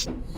you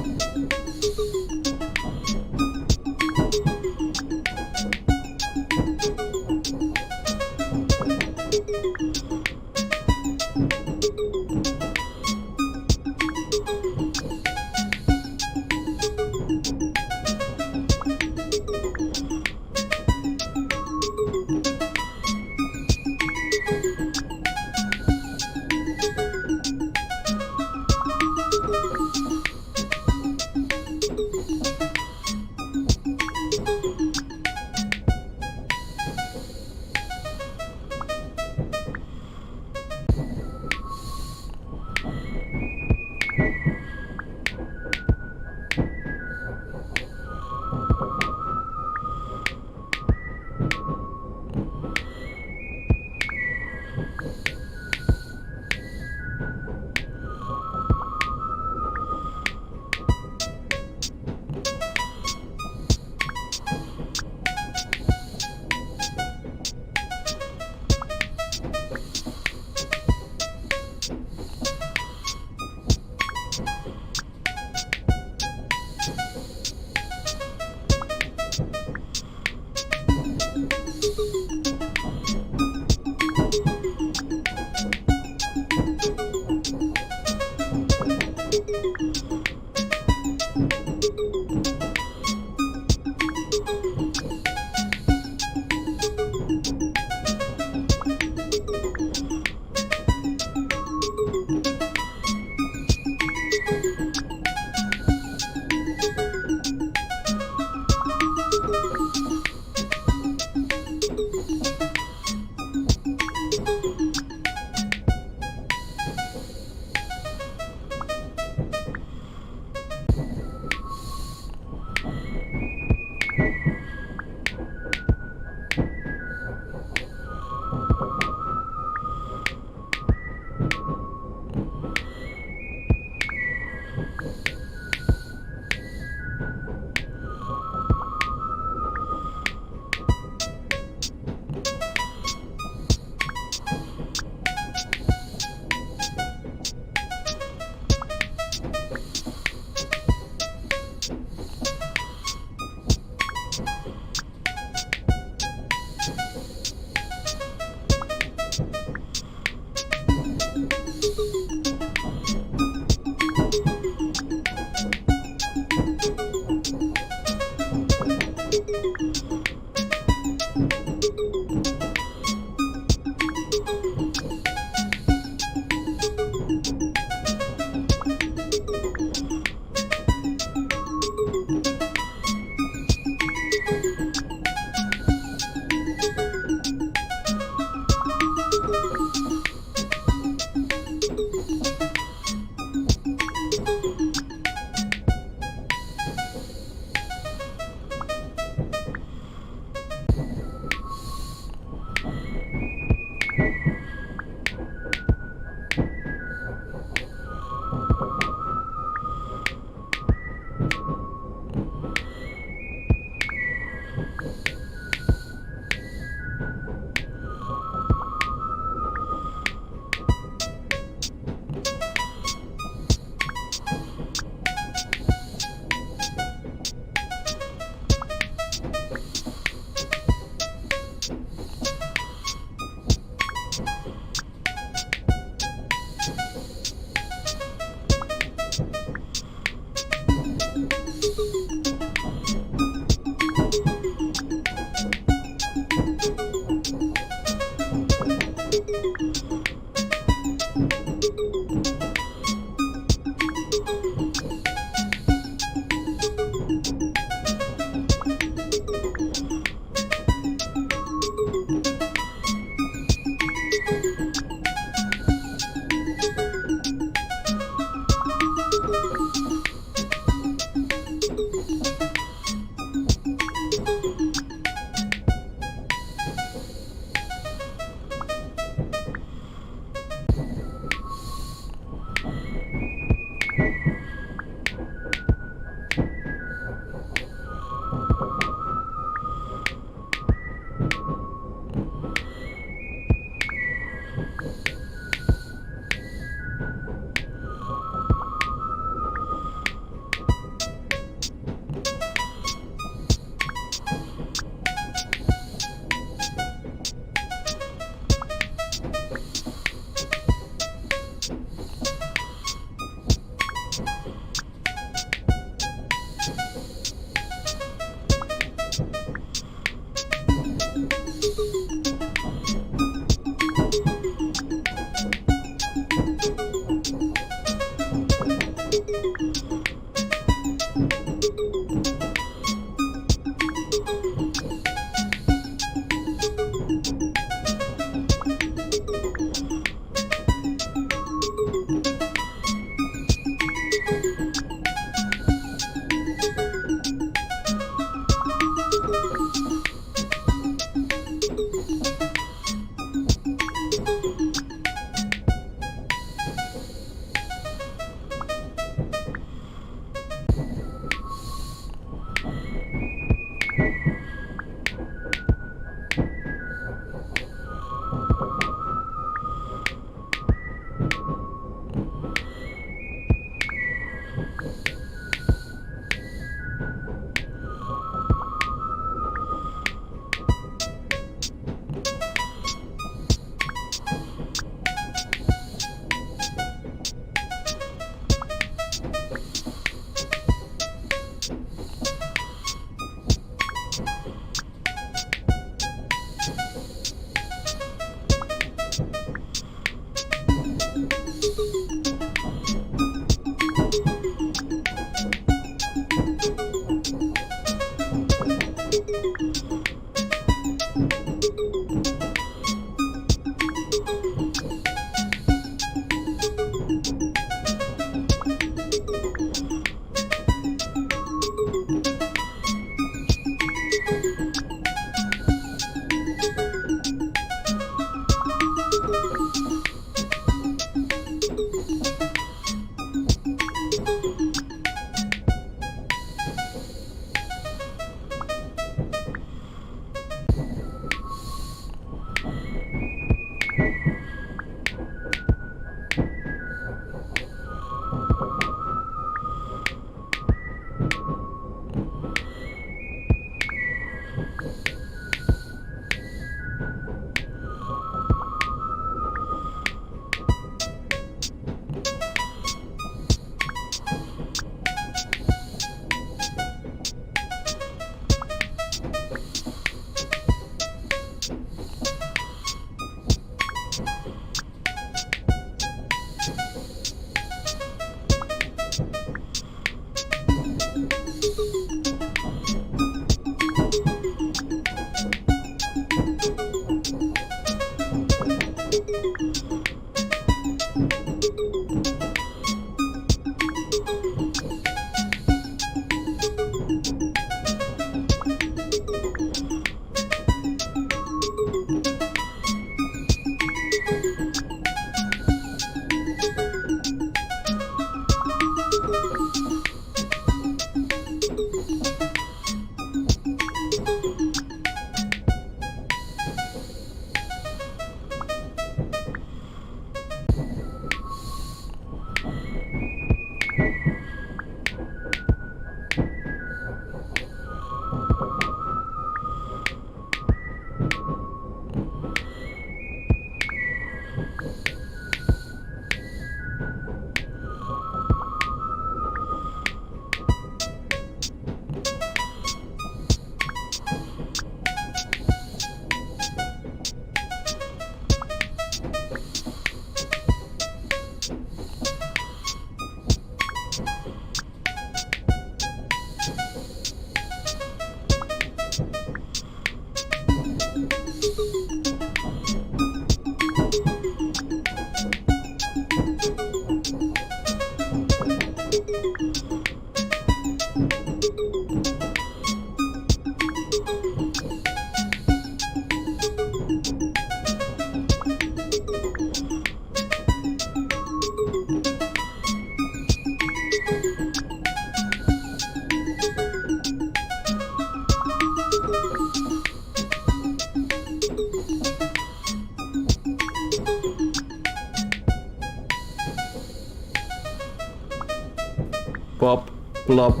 Plop, plop. I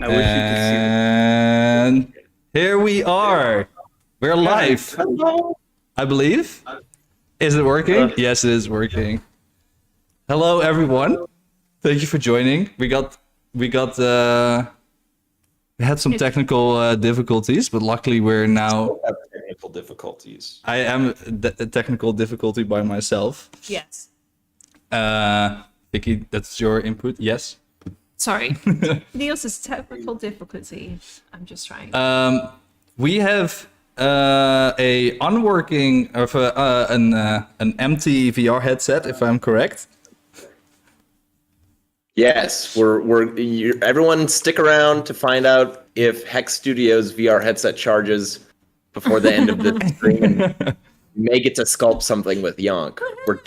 wish you could see And here we are. We're live. Hello. I believe. Is it working? Yes, it is working. Hello, everyone. Thank you for joining. We had some technical difficulties, but luckily we're now. Technical difficulties. I am a technical difficulty by myself. Yes. Vicky, that's your input. Yes. Sorry. Niels' technical difficulty. I'm just trying. We have a unworking of an empty VR headset, if I'm correct. Yes, everyone stick around to find out if Hex Studios VR headset charges before the end of the stream. And may get to sculpt something with Yonk.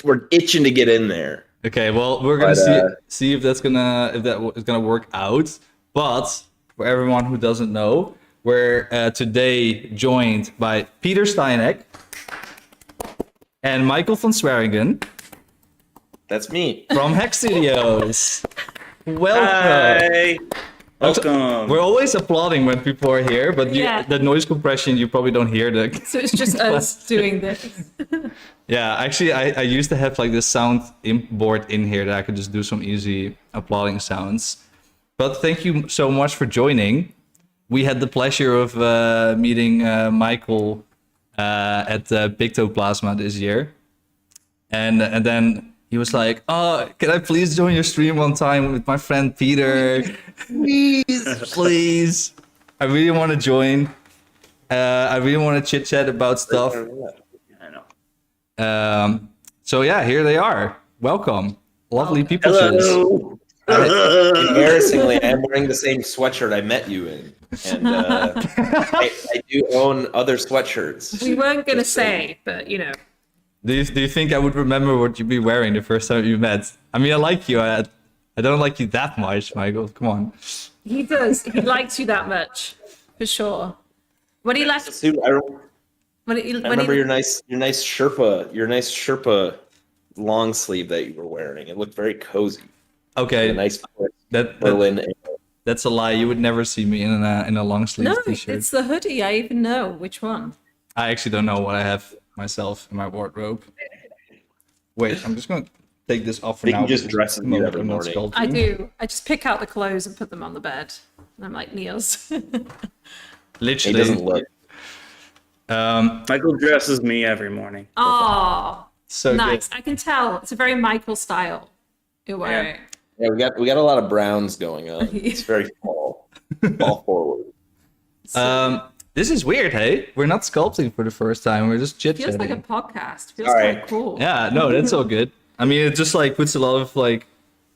We're itching to get in there. Okay, well, we're gonna see if that is gonna work out. But for everyone who doesn't know, we're today joined by Peter Steineck and Michael van Swearingen. That's me. From Hex Studios. Welcome. Hi. Welcome. We're always applauding when people are here, but the noise compression, you probably don't hear the... So it's just us doing this. Yeah, actually, I used to have like this sound board in here that I could just do some easy applauding sounds. But thank you so much for joining. We had the pleasure of meeting Michael at Pictoplasma this year. And then he was like, "Oh, can I please join your stream one time with my friend Peter? Please. I really want to join. I really want to chit chat about stuff." So yeah, here they are. Welcome, lovely people. Hello. Embarrassingly, I'm wearing the same sweatshirt I met you in, and I do own other sweatshirts. We weren't gonna say, but you know. Do you think I would remember what you'd be wearing the first time you met? I mean, I like you. I don't like you that much, Michael. Come on. He does. He likes you that much, for sure. When he left. Dude, I remember your nice Sherpa long sleeve that you were wearing. It looked very cozy. Okay. A nice Berlin. That's a lie. You would never see me in a long sleeve t-shirt. No, it's the hoodie. I even know which one. I actually don't know what I have myself in my wardrobe. Wait, I'm just gonna take this off for now. You just dress as you every morning. I do. I just pick out the clothes and put them on the bed. And I'm like, Niels. Literally. He doesn't look. Michael dresses me every morning. Oh, So nice. good. I can tell. It's a very Michael style you're wearing. Yeah, we got a lot of browns going on. It's very fall forward. This is weird, hey? We're not sculpting for the first time. We're just chit Feels like a chatting. podcast. Feels All kind right. of cool. Yeah, no, that's all good. I mean, it just like puts a lot of like,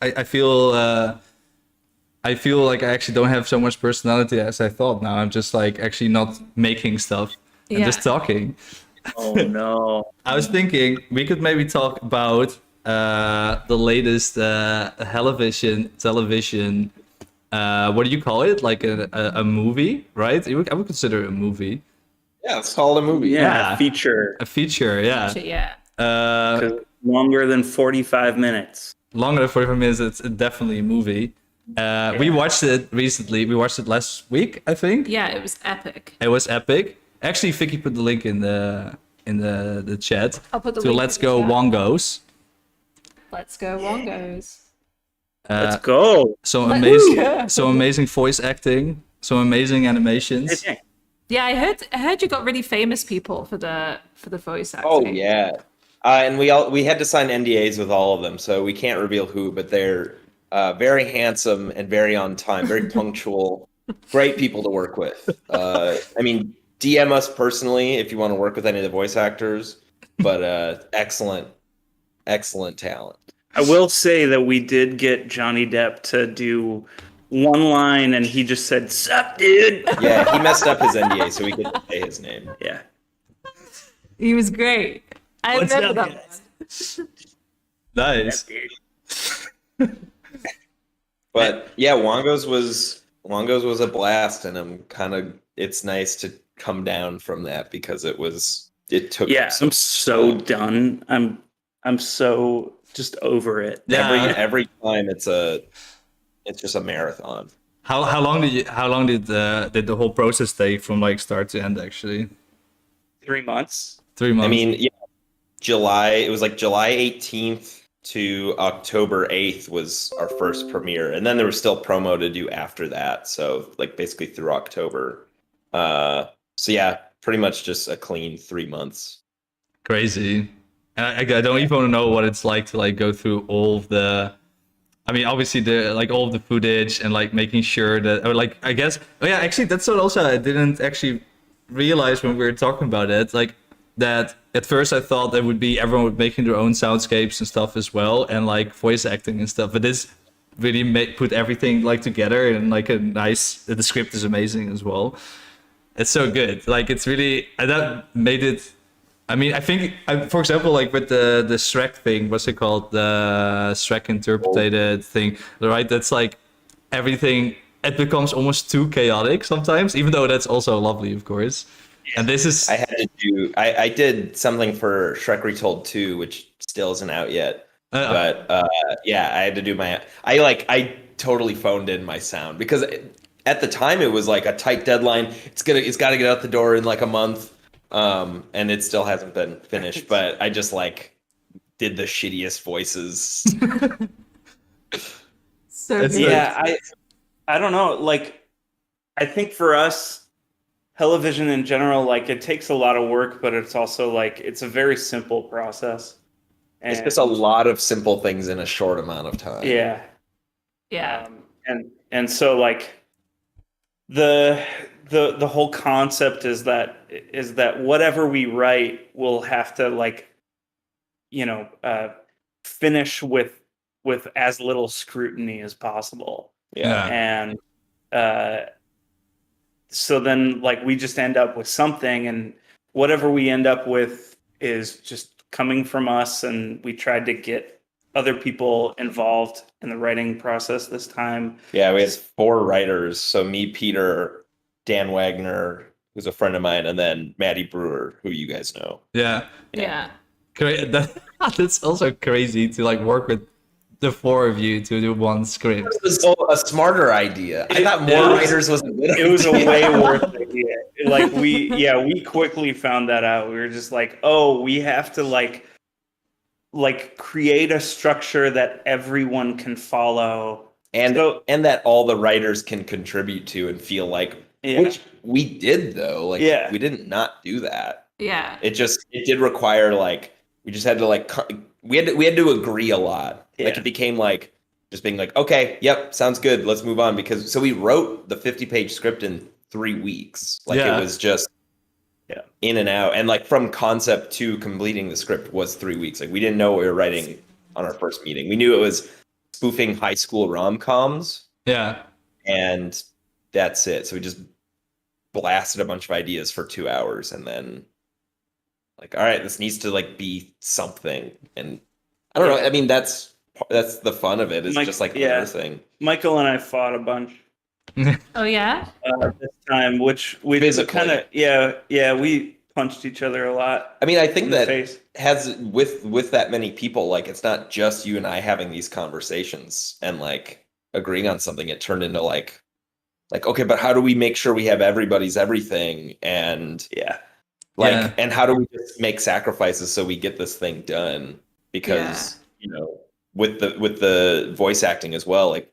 I feel like I actually don't have so much personality as I thought. Now I'm just like actually not making stuff and just Yeah. talking. Oh no. I was thinking we could maybe talk about the latest television. What do you call it? Like a movie, right? I would consider it a movie. Yeah, it's called a movie. Yeah. Feature. A feature, yeah. Yeah. 'Cause longer than 45 minutes. Longer than 45 minutes. It's definitely a movie. We watched it recently. We watched it last week, I think. Yeah, it was epic. It was epic. Actually, Vicky put the link in the chat. I'll put the to link Let's in the Go chat. Wongos. Let's go, Wongos. Let's go. So Let's amazing, go. so amazing voice acting, so amazing animations. Yeah, I heard you got really famous people for the voice acting. Oh yeah, and we had to sign NDAs with all of them, so we can't reveal who, but they're very handsome and very on time, very punctual, great people to work with. I mean, DM us personally if you want to work with any of the voice actors, but excellent talent. I will say that we did get Johnny Depp to do one line and he just said, "Sup, dude?" Yeah, he messed up his NDA, so we couldn't say his name. Yeah. He was great. I What's remember up, that. guys? Nice. But yeah, Wongos was a blast, and it's nice to come down from that because it took Yeah, I'm so done. I'm so just over it. Yeah. every time it's just a marathon. How long did the whole process take from like start to end? Actually, 3 months. 3 months. I mean, yeah, it was like July 18th to October 8th was our first premiere, and then there was still promo to do after that, so like basically through October. So yeah, pretty much just a clean 3 months. crazy. And I don't even know what it's like to like go through all of the. I mean, obviously all of the footage and like making sure that, or like I guess, oh yeah, actually that's what also I didn't actually realize when we were talking about it, like that at first I thought that would be everyone would making their own soundscapes and stuff as well, and like voice acting and stuff, but this really put everything like together and like the script is amazing as well. It's so good. Like it's really, and that made it. I mean, I think, for example, like with the Shrek thing, what's it called? The Shrek interpreted thing, right? That's like everything, it becomes almost too chaotic sometimes, even though that's also lovely, of course. And this is. I did something for Shrek Retold 2, which still isn't out yet. But yeah, I had to do I totally phoned in my sound because at the time it was like a tight deadline. It's got to get out the door in like a month. And it still hasn't been finished, but I just like did the shittiest voices. So good. Yeah, I don't know. Like, I think for us, television in general, like it takes a lot of work, but it's also like it's a very simple process. And It's just a lot of simple things in a short amount of time. yeah, Yeah. and so like the whole concept is that whatever we write will have to like finish with as little scrutiny as possible. Yeah. And so then like we just end up with something, and whatever we end up with is just coming from us, and we tried to get other people involved in the writing process this time. Yeah, we had 4 writers. So me, Peter, Dan Wagner, who's a friend of mine, and then Maddie Brewer, who you guys know. Yeah. That's also crazy to like work with the 4 of you to do one script. It was a smarter idea. I thought more writers was a good idea. It was a way worse idea. Like we quickly found that out. We were just like, oh, we have to like create a structure that everyone can follow. and that all the writers can contribute to and feel like Yeah. Which we did though. Like Yeah. we didn't not do that. Yeah. It did require like we just had to like we had to agree a lot. Like Yeah. it became like just being like, okay, yep, sounds good. Let's move on because so we wrote the 50-page script in 3 weeks. Like Yeah. it was just in and out, and like from concept to completing the script was 3 weeks. Like we didn't know what we were writing on our first meeting. We knew it was spoofing high school rom-coms, Yeah. and that's it. So we just blasted a bunch of ideas for 2 hours, and then like, all right, this needs to like be something. And I don't know. I mean, that's the fun of it. Is just like everything. Michael and I fought a bunch Oh yeah. this time, which we Physically. kind of we punched each other a lot. I mean, I think in the that face. has with that many people, like it's not just you and I having these conversations and like agreeing on something. It turned into like okay, but how do we make sure we have everybody's everything, and and how do we just make sacrifices so we get this thing done? Because you know, with the voice acting as well, like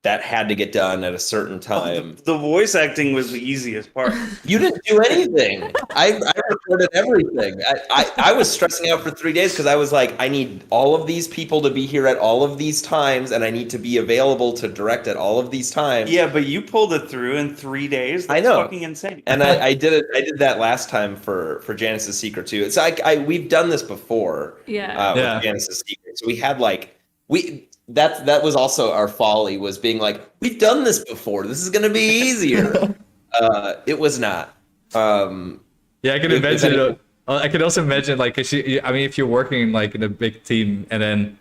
that had to get done at a certain time. The voice acting was the easiest part. You didn't do anything. I recorded everything. I was stressing out for 3 days because I was like, I need all of these people to be here at all of these times, and I need to be available to direct at all of these times. Yeah, but you pulled it through in 3 days. That's I know. fucking insane. And I did it. I did that last time for Janice's Secret too. So we've done this before. Yeah. With Janice's Secret. So we had like that was also our folly, was being like, we've done this before. This is going to be easier. It was not. Yeah, I can imagine. I can also imagine, like, I mean, if you're working like in a big team, and then,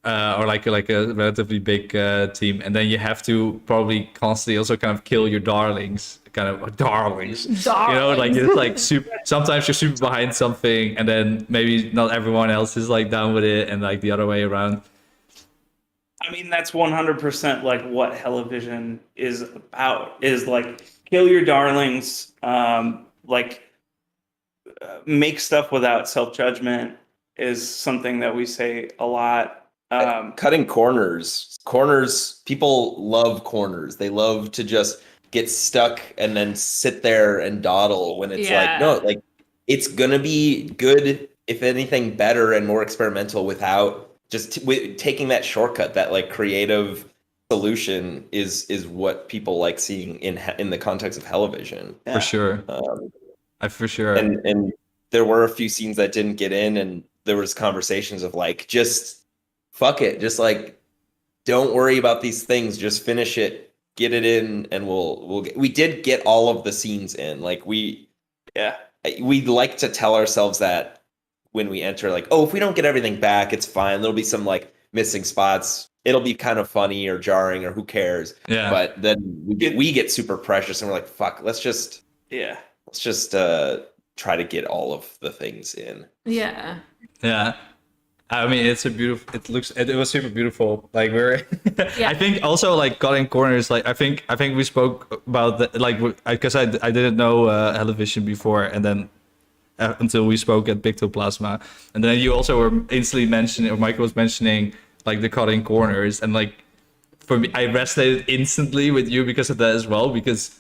or like a relatively big team, and then you have to probably constantly also kind of kill your darlings, darlings. You know, like it's like sometimes you're super behind something, and then maybe not everyone else is like down with it, and like the other way around. I mean, that's 100% like what Hellivision is about, is like kill your darlings, make stuff without self-judgment is something that we say a lot. Cutting corners, people love corners. They love to just get stuck and then sit there and dawdle when it's like, no, like it's gonna be good, if anything better and more experimental, without just taking that shortcut. That like creative solution is what people like seeing in the context of Hellivision. For sure. For sure. And there were a few scenes that didn't get in, and there was conversations of like, just fuck it, just like don't worry about these things, just finish it, get it in, and we did get all of the scenes in. Like we like to tell ourselves that when we enter, like, oh, if we don't get everything back, it's fine. There'll be some like missing spots. It'll be kind of funny or jarring, or who cares? Yeah. But then we get super precious, and we're like, fuck, let's just try to get all of the things in. Yeah. Yeah. I mean, it was super beautiful. Like I think also like cutting corners. Like I think we spoke about that. Like because I didn't know Hellivision before, and then until we spoke at Pictoplasma, and then you also were instantly mentioning, or Michael was mentioning, like the cutting corners, and like for me, I resonated instantly with you because of that as well. Because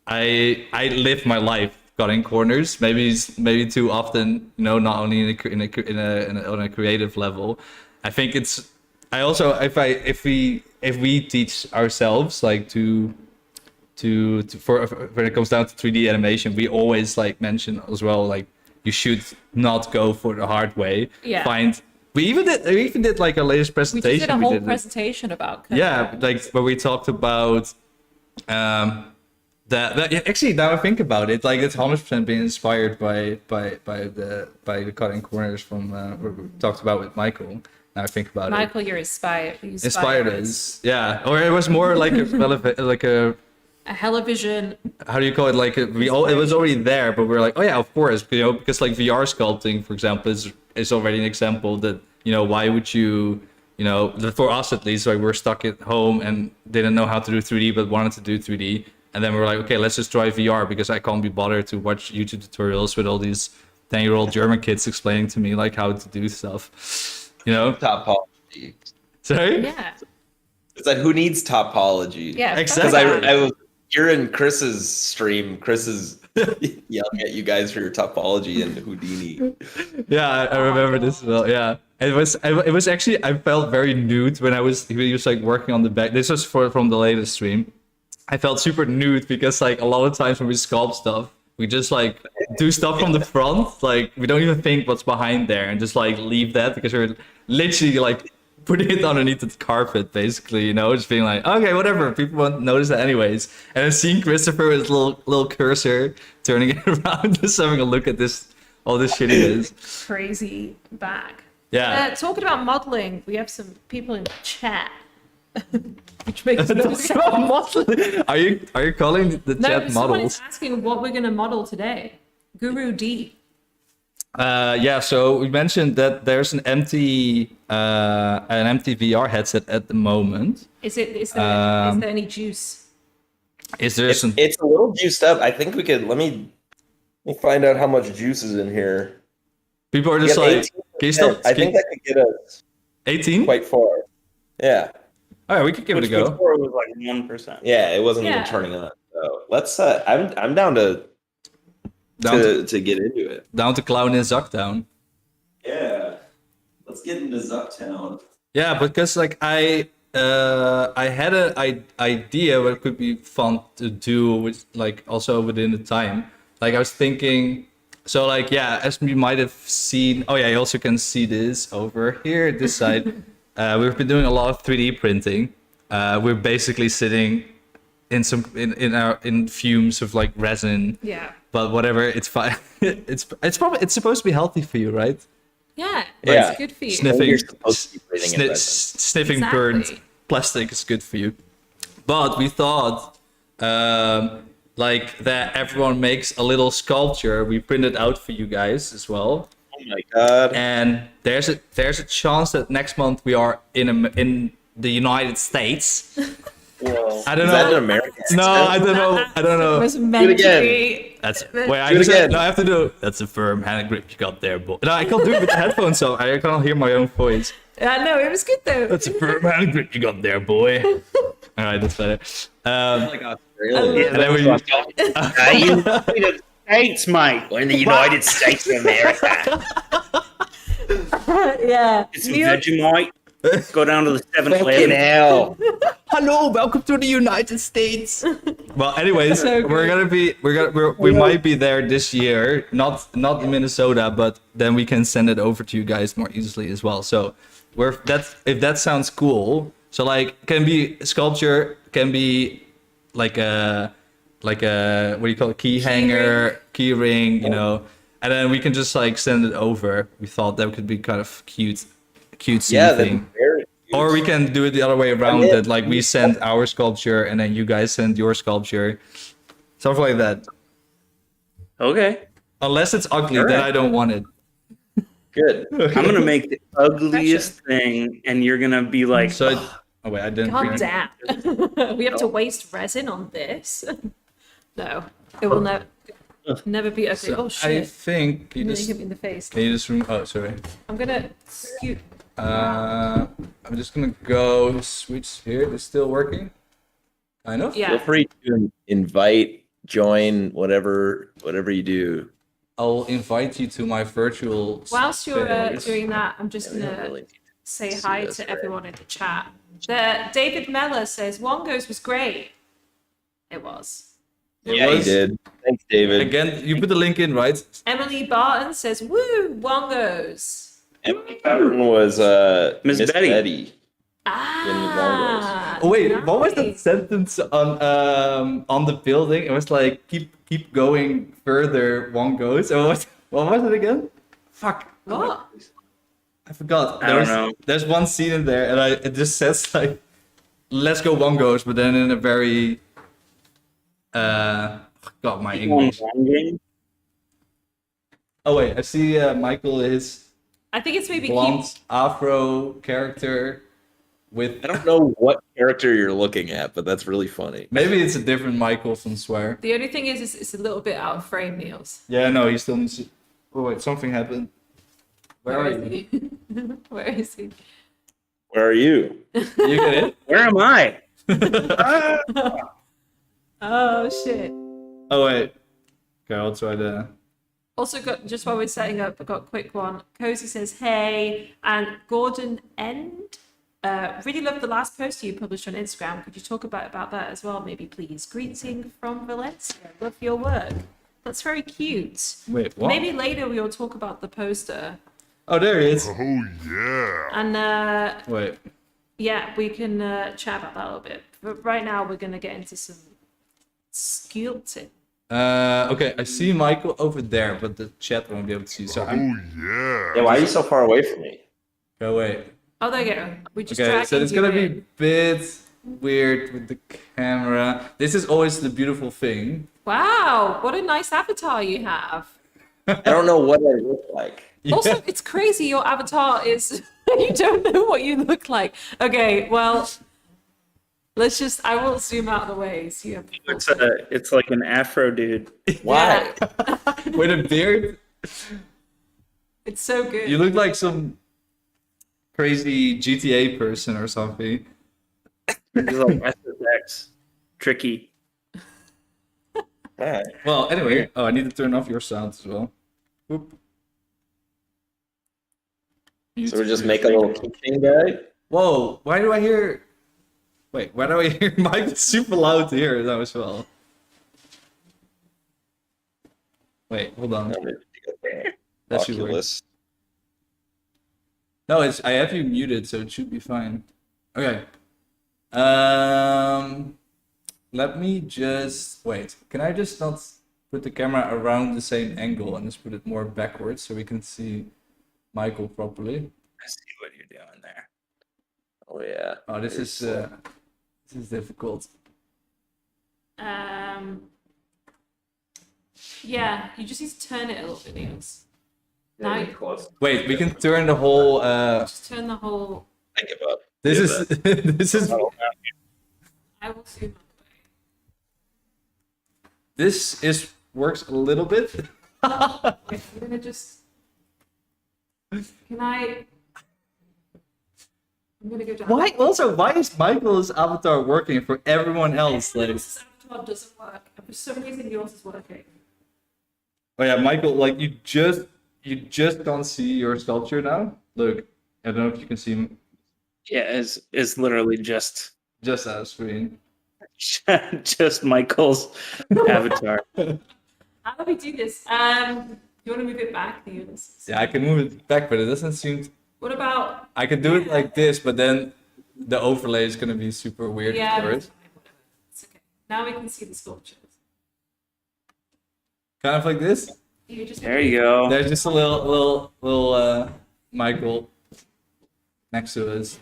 I live my life cutting corners, maybe too often, you know, not only on a creative level. I think it's, I also, if we teach ourselves like to for when it comes down to 3D animation, we always like mention as well, like you should not go for the hard way. Yeah. We even did like a latest presentation. We just did a whole presentation about cutting. Yeah, like where we talked about that actually, now I think about it, like it's 100% being inspired by the cutting corners from what we talked about with Michael. Now I think about Michael, you're inspired. Inspired us, yeah. Or it was more like a relevant, like a Hellivision. How do you call it? Like it was already there, but we're like, oh yeah, of course, you know, because like VR sculpting, for example, is already an example that, you know, why would you know, for us at least, like we're stuck at home and didn't know how to do 3D but wanted to do 3D. And then we're like, okay, let's just try VR because I can't be bothered to watch YouTube tutorials with all these 10-year-old German kids explaining to me like how to do stuff, you know? Topology. Sorry? Yeah. It's like, who needs topology? Yeah. Exactly. Because you're in Chris's stream. Chris is yelling at you guys for your topology and Houdini. Yeah, I remember this as well. Yeah, it was actually I felt very nude when he was like working on the back. This was from the latest stream. I felt super nude because like a lot of times when we sculpt stuff, we just like do stuff from the front, like we don't even think what's behind there, and just like leave that because we're literally like putting it underneath the carpet, basically, you know, just being like, okay, whatever, people won't notice that anyways. And then seeing Christopher with his little cursor turning it around, just having a look at all this shit he is. Crazy bag. Yeah. Talking about modeling, we have some people in the chat. Which makes no Talking sense. about modeling. Are you calling the No, chat someone models? is asking what we're going to model today. Guru D. Yeah, so we mentioned that there's an empty VR headset at the moment. Is there any juice? Is there some? It's a little juiced up. I think we could. Let me find out how much juice is in here. People are We just got like, can you stop? I think that could get us 18? quite far. Yeah. All right, we could give it a go. Before it was like 1%. Yeah, it wasn't even Yeah. turning on. So let's. I'm down to get into it. Down to Clown in Zucktown. Yeah. Let's get into Zucktown. Yeah, because like I had an idea what could be fun to do with like also within the time. Like I was thinking, so like yeah, as you might have seen. Oh yeah, you also can see this over here, this side. We've been doing a lot of 3D printing. We're basically sitting in fumes of like resin. Yeah. But whatever, it's fine. it's supposed to be healthy for you, right? Yeah. Yeah. It's good for you. Sniffing, You're supposed to be breathing in resin. sniffing Exactly. burnt plastic is good for you. But we thought, like that everyone makes a little sculpture. We printed out for you guys as well. Oh my god. And there's a chance that next month we are in the United States. Whoa. I don't Is that an know. American? No, I don't know. I don't It know. was meant to again. be. That's wait. I Do it just again. no. I have to do. That's a firm hand grip you got there, boy. No, I can't do it with the headphones, so I can't hear my own voice. No, it was good though. That's a firm hand grip you got there, boy. All right, that's better. Like Australia. Yeah, And then we- United States, mate. We're in the United States of America. Yeah. It's some Vegemite. Go down to the Fucking 7-Eleven. hell. Hello, welcome to the United States. Well, anyways, So good. we might be there this year, not in Minnesota, but then we can send it over to you guys more easily as well. So, if that sounds cool, so like can be sculpture, can be like a what do you call it, key hanger, key ring, you know, and then we can just like send it over. We thought that could be kind of cutesy Yeah, thing. that's very cute. Or we can do it the other way around, that like we send our sculpture and then you guys send your sculpture. Something like that. Okay. Unless it's ugly, then Alright. I don't want it. Good. I'm going to make the ugliest thing, and you're going to be like, So, oh wait, I didn't bring God it. damn. We have to waste resin on this. No, it will never be ugly. Oh I shit. think you Really just hit me in the face. can you just oh sorry. I'm gonna scoot. I'm just gonna go switch here. It's still working. Kind of. Feel Yeah. free to invite, join, whatever you do. I'll invite you to my virtual. Whilst you're space. doing that, I'm just We don't gonna really need say see hi this, to right? everyone in the chat. David Meller says Wongos was great. It was. It Yeah, you was- did. Thanks, David. Again, you put the link in, right? Emily Barton says woo Wongos. Emily Patterson was Miss Miss Betty. Betty. Ah. Oh wait, what was the nice. sentence on the building? It was like keep going further, one goes. Or what was it again? Fuck. What? I forgot. I don't know. There's one scene in there, and it just says like, "Let's go, one goes," but then in a very God, my English. Oh wait, I see Michael is I think it's maybe blonde Afro character with. I don't know what character you're looking at, but that's really funny. Maybe it's a different Michael from Swear. The only thing is it's a little bit out of frame, Niels. Yeah, no, he still needs. Oh wait, something happened. Where are is you? he? Where is he? Where are you? You get it? Where am I? Oh shit. Oh wait. Okay, I'll try the. Also got just while we're setting up, I got a quick one. Cozy says, "Hey," and Gordon End. Really loved the last post you published on Instagram. Could you talk about that as well, maybe, please? Greeting from Valencia. Love your work. That's very cute. Wait, what? Maybe later we will talk about the poster. Oh, there he is. Oh yeah. And Wait. yeah, we can chat about that a little bit. But right now we're gonna get into some sculpting. Okay, I see Michael over there, but the chat won't be able to see. So I'm. Oh yeah. Yeah, why are you so far away from me? Go away. Oh, there you go. We just Okay, so dragging it's you gonna be a in. bit weird with the camera. This is always the beautiful thing. Wow, what a nice avatar you have. I don't know what I look like. Also, it's crazy. Your avatar is. You don't know what you look like. Okay, well, let's just. I will zoom out of the way. So you have. It's like an Afro dude. Why? With a beard, It's so good. you look like some crazy GTA person or something. He's like SSX. Tricky. Alright. Well, anyway. Oh, I need to turn off your sound as well. Whoop. So we just make a little keychain guy. Whoa! Why do I hear? Wait, why do I hear Mike? It's super loud to hear that as well. Wait, hold on. That should work. Oculus. No, it's I have you muted, so it should be fine. Okay. Let me just wait. Can I just not put the camera around the same angle and just put it more backwards so we can see Michael properly? I see what you're doing there. Oh yeah. Oh, this is difficult. Yeah, you just need to turn it a little bit, Niels. Now you Close. Wait, we can turn the whole. just turn the whole. I give up. This Yeah, is this is I will zoom out the way. this is works a little bit. Okay, I'm gonna just. Can I? I'm gonna go down. Why also? Why is Michael's avatar working for everyone else? Everyone Like, else's avatar doesn't work. And for some reason, yours is working. oh yeah, Michael, like you just can't see your sculpture now. Look, I don't know if you can see him Yeah, is literally just just on the screen. just Michael's avatar. How do we do this? Do you want to move it back, Niels? Yeah, I can move it back, but it doesn't seem. What about? I can do it like this, but then the overlay is gonna be super weird Yeah, for that's it. fine, whatever. It's okay. Now we can see the sculptures. Kind of like this. You just There you go. There's just a little Michael next to us.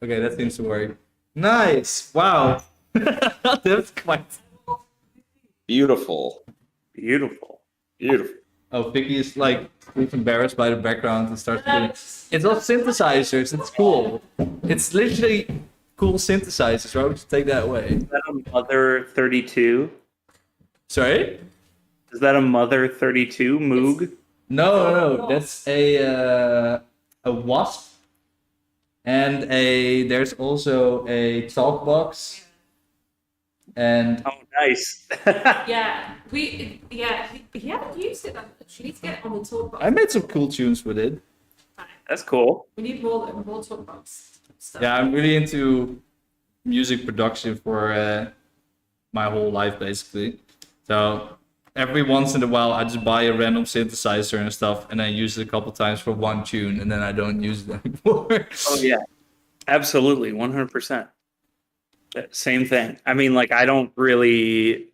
Okay, that seems to work. Nice. Wow. That's quite. Beautiful. Beautiful. Beautiful. Oh, Vicky is like he's embarrassed by the background and starts doing. It's all synthesizers. It's cool. It's literally cool synthesizers. Why would you take that away? Is that a Mother 32? Sorry? Is that a Mother 32 Moog? No. That's a wasp, and there's also a talk box, and Oh, nice. Yeah, we haven't used it that much. You need to get it on the toolbox. I made some cool tunes with it. That's cool. We need more toolbox stuff. Yeah, I'm really into music production for my whole life, basically. So every once in a while, I just buy a random synthesizer and stuff, and I use it a couple times for one tune, and then I don't use it anymore. Oh, yeah. Absolutely. 100%. Same thing. I mean, like, I don't really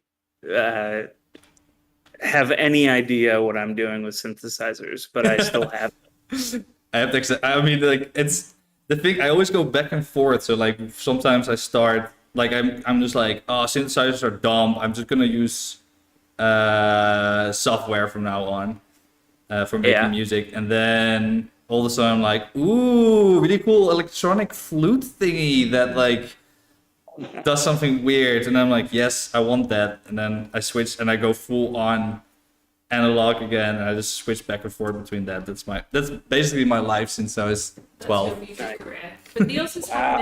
have any idea what I'm doing with synthesizers, but I still have them. I have to accept. I mean, like it's the thing. I always go back and forth. So like sometimes I start like I'm just like, oh, synthesizers are dumb. I'm just gonna use software from now on for making Yeah. music, and then all of a sudden I'm like, ooh, really cool electronic flute thingy that like does something weird, and I'm like, yes, I want that, and then I switch and I go full on analog again, and I just switch back and forth between that. That's basically my life since I was That's your 12. music career. But Niels has had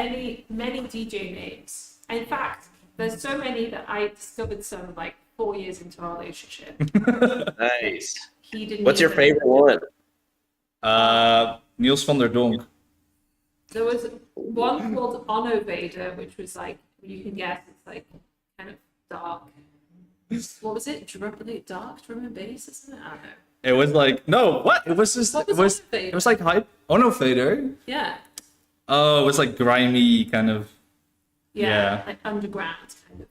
many DJ names. In fact, There's so many that I discovered some like 4 years into our relationship. Nice. He didn't. What's your even- favorite one? Niels van der Donk. There was one called Vader, which was like, you can guess it's like kind of dark. What was it? Dark drum and bass or something? I don't know. It was like, no, what? It was just, What it was was, Vader? it was like hype. Oh no, Vader. Yeah. Oh, it was like grimy kind of Yeah. Yeah. Like underground kind of.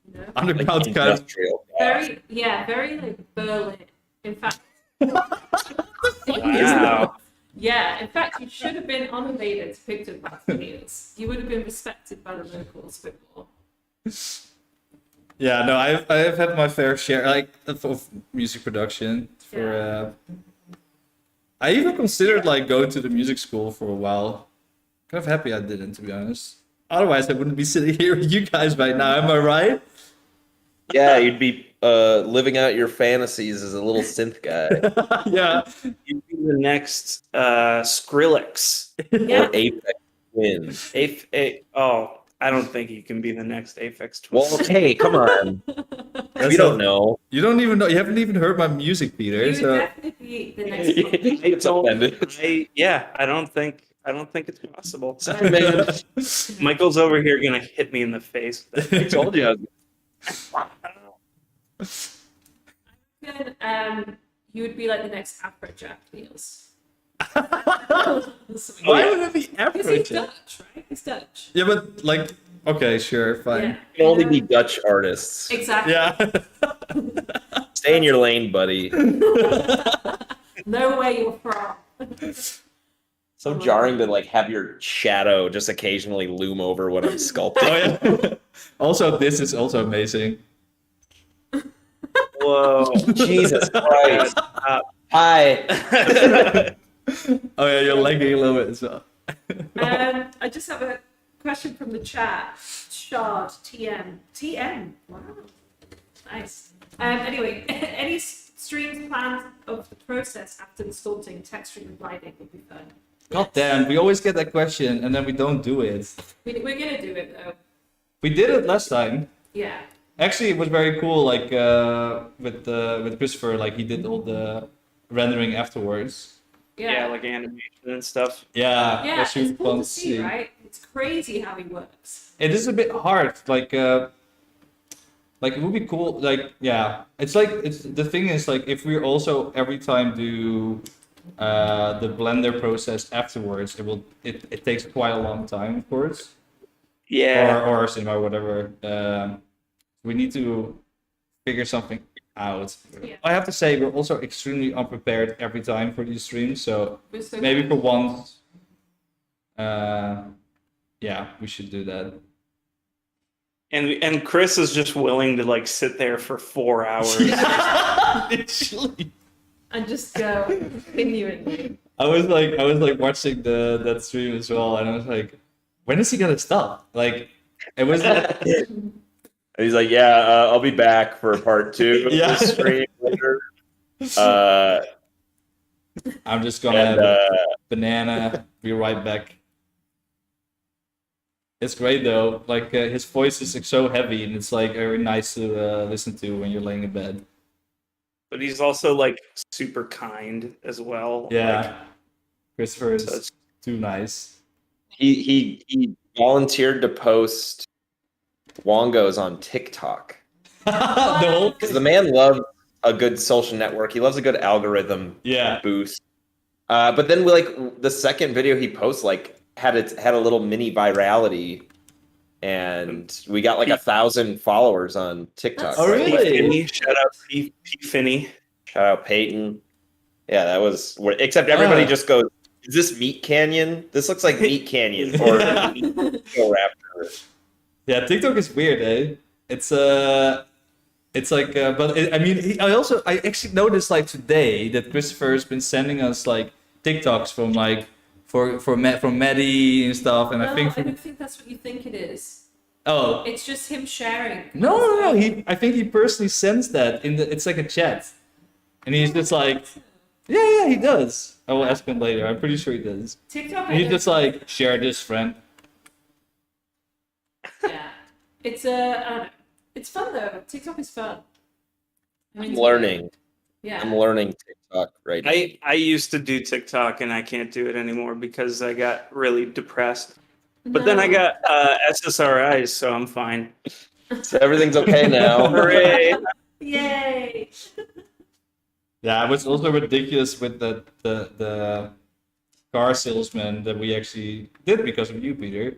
You know? underground kind of. Industrial. Very like Berlin. In fact, Wow. yeah. In fact, you should have been innovated to pick up that videos. You would have been respected by the locals before. Yeah, no, I've had my fair share like of music production. I even considered like going to the music school for a while. Kind of happy I didn't, to be honest. Otherwise, I wouldn't be sitting here with you guys right now. Am I right? Yeah, you'd be living out your fantasies as a little synth guy. Yeah. You'd be the next Skrillex. Yeah. Or Apex Twin. Oh, I don't think you can be the next Aphex Twin. Well, hey, come on. That's We don't a- know. You don't even know. You haven't even heard my music, Peter. You would So definitely be the next one. It's offended. I don't think it's possible. Sorry, man. Michael's over here gonna hit me in the face. with that. I told you. Then, you would be like the next Afrojack Niels. why would it be Because he's average? Dutch, right? He's Dutch. Yeah, but like, okay, sure, fine. Yeah. You can only be Dutch artists. Exactly. Yeah. Stay in your lane, buddy. Know where you're from. So jarring to like have your shadow just occasionally loom over what I'm sculpting. Oh yeah. Also, this is also amazing. Whoa. Jesus Christ. Hi. Oh yeah, you're lagging a little bit as well. I just have a question from the chat. Shard TM. Wow, nice. Anyway, any streams planned of the process after the sculpting, texturing, and lighting would be fun. God damn, we always get that question and then we don't do it. We're gonna do it though. We did it last time. Yeah. Actually, it was very cool. Like with Christopher, like he did all the rendering afterwards. Yeah, like animation and stuff. Yeah, Yeah, that's it's super cool fun to see, right? It's crazy how he works. It is a bit hard. Like it would be cool. Like yeah, it's the thing is like if we also every time do the blender process afterwards, it takes quite a long time, of course. Yeah. Or cinema, or whatever. We need to figure something out. Yeah. I have to say we're also extremely unprepared every time for these streams, so We're so maybe good. for once, yeah, we should do that. And Chris is just willing to like sit there for 4 hours. Literally. And just go continually. I was like watching that stream as well, and I was like, when is he gonna stop? Like, it was. And he's like, yeah, I'll be back for part 2 of Yeah. the stream later. I'm just gonna And have a banana. Be right back. It's great though. Like his voice is like, so heavy, and it's like very nice to listen to when you're laying in bed. But he's also like super kind as well. Yeah, Like, Christopher so is it's- too nice. he volunteered to post Wongos on TikTok. The whole Because the man loves a good social network. He loves a good algorithm yeah. boost. But then like the second video he posts like had a little mini virality, and we got like 1,000 followers on TikTok. Oh, right? really? Finney, shout out P. Finney. Shout out Peyton. Yeah, that was except everybody Ah. just goes, "Is this Meat Canyon? This looks like Meat Canyon or Yeah. Raptor." Yeah, TikTok is weird, eh? It's like, but I mean, I actually noticed like today that Christopher has been sending us like TikToks from like from Maddie and stuff, and No, I think I don't think that's what you think it is. oh It's just him sharing. no, I think he personally sends that it's like a chat, and he's just like, yeah, he does. I will ask him later. I'm pretty sure he does. TikTok. And he's just like, share this, friend. Yeah. It's I don't know. It's fun though. TikTok is fun. I'm learning. Yeah. I'm learning TikTok right now. I used to do TikTok and I can't do it anymore because I got really depressed. But then I No. got SSRIs, so I'm fine. So everything's okay now. Hooray! Yay. Yeah, it was also ridiculous with the car salesman that we actually did because of you, Peter.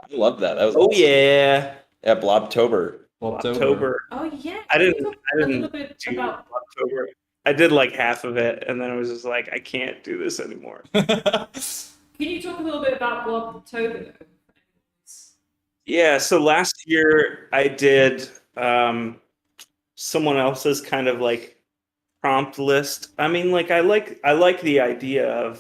I love that. That was Oh awesome. yeah, Yeah, Blobtober. October. Oh yeah. I Can you didn't. talk I a didn't little bit do about October. I did like half of it, and then I was just like, I can't do this anymore. Can you talk a little bit about Blogtober? Yeah. So last year I did someone else's kind of like prompt list. I mean, like I like the idea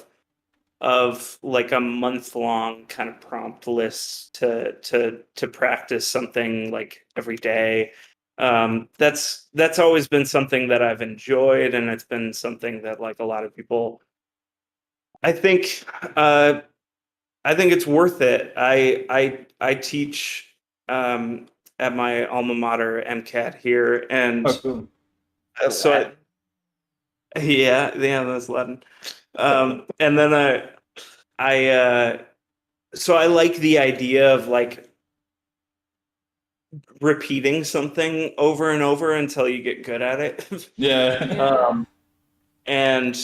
of like a month long kind of prompt list to practice something like every day. That's always been something that I've enjoyed, and it's been something that like a lot of people. I think uh, I think it's worth it. I teach at my alma mater MCAT here, and Oh, cool. so yeah, that's Latin. And then I so I like the idea of like repeating something over and over until you get good at it. Yeah. Yeah. and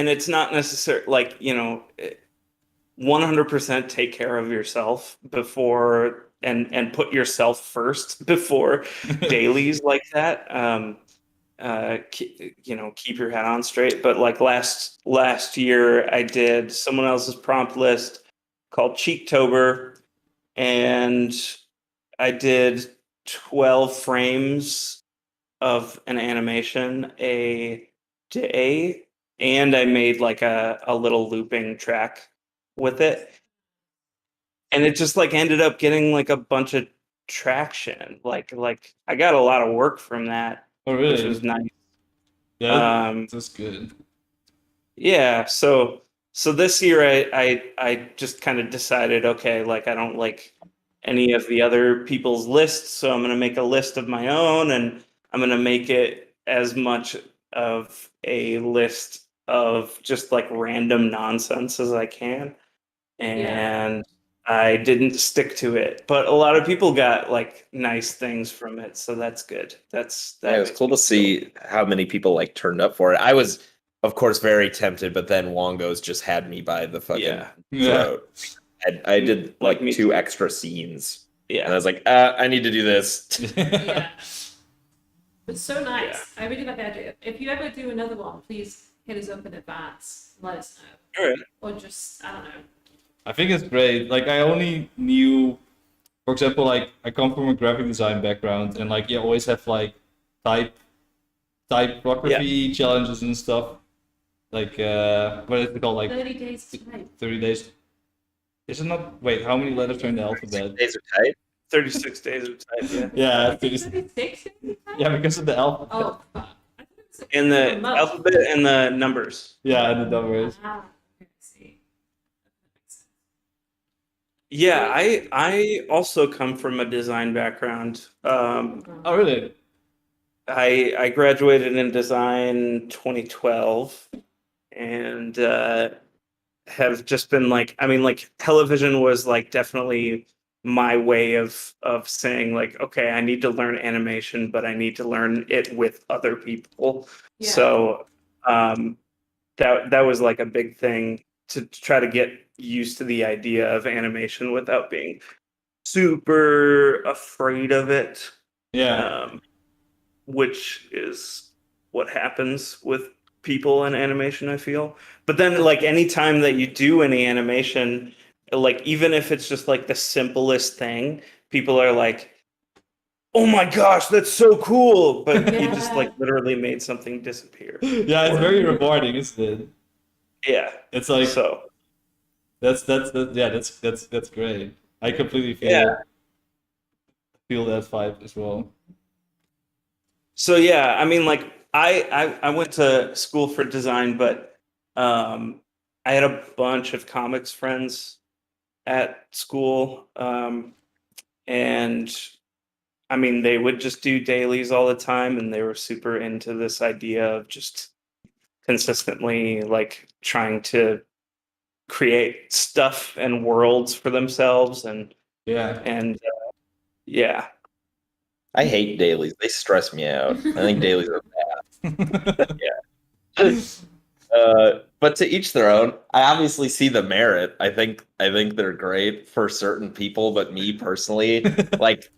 it's not necessary like, 100% take care of yourself before and put yourself first before dailies like that. Keep your head on straight. But like last year, I did someone else's prompt list called Cheektober, and I did 12 frames of an animation a day, and I made like a little looping track with it. And it just like ended up getting like a bunch of traction. Like I got a lot of work from that, Oh, which really? was nice. Yeah, Um, that's good. yeah, so this year I just kind of decided, okay, like I don't like any of the other people's lists, so I'm gonna make a list of my own, and I'm gonna make it as much of a list of just like random nonsense as I can. And I didn't stick to it, but a lot of people got like nice things from it, so that's good. That Yeah, it was makes cool me to feel see how many people like turned up for it. I was, of course, very tempted, but then Wongos just had me by the fucking Yeah. Yeah. throat. I did Like like me 2 too. extra scenes, and I Yeah. was like, I need to do this. Yeah. It's so nice. Yeah. I really like the idea. If you ever do another one, please hit us up in advance. Let us know. All right. Or just, I don't know. I think it's great. Like I only knew, for example, like I come from a graphic design background, and like you always have like typography challenges and stuff. Like what is it called? Like 30 days of time. 30 days. Is it not? Wait, how many letters are in the alphabet? Days are tight. 36 days of type, yeah. Yeah, Is it 30, 36? yeah, because of the alphabet. Oh, fuck. I thought it was like And a the month. alphabet and the numbers. Yeah, and the numbers. Ah, okay, I see. Yeah, I also come from a design background. Oh, really? I graduated in design 2012, and have just been like, I mean, like television was like definitely my way of saying like, okay, I need to learn animation, but I need to learn it with other people. Yeah. So that was like a big thing to try to get used to the idea of animation without being super afraid of it. Yeah. Which is what happens with people in animation, I feel. But then, like, anytime that you do any animation, like, even if it's just like the simplest thing, people are like, oh my gosh, that's so cool. But you just Yeah. like literally made something disappear. Yeah, it's very rewarding, isn't it? Yeah. It's like So, that's great. I completely yeah. feel that vibe as well. So yeah, I mean, like I went to school for design, but I had a bunch of comics friends at school, and I mean, they would just do dailies all the time, and they were super into this idea of just consistently like trying to create stuff and worlds for themselves, and Yeah. yeah, I hate dailies. They stress me out. I think dailies are but to each their own. I obviously see the merit. I think they're great for certain people, but me personally, like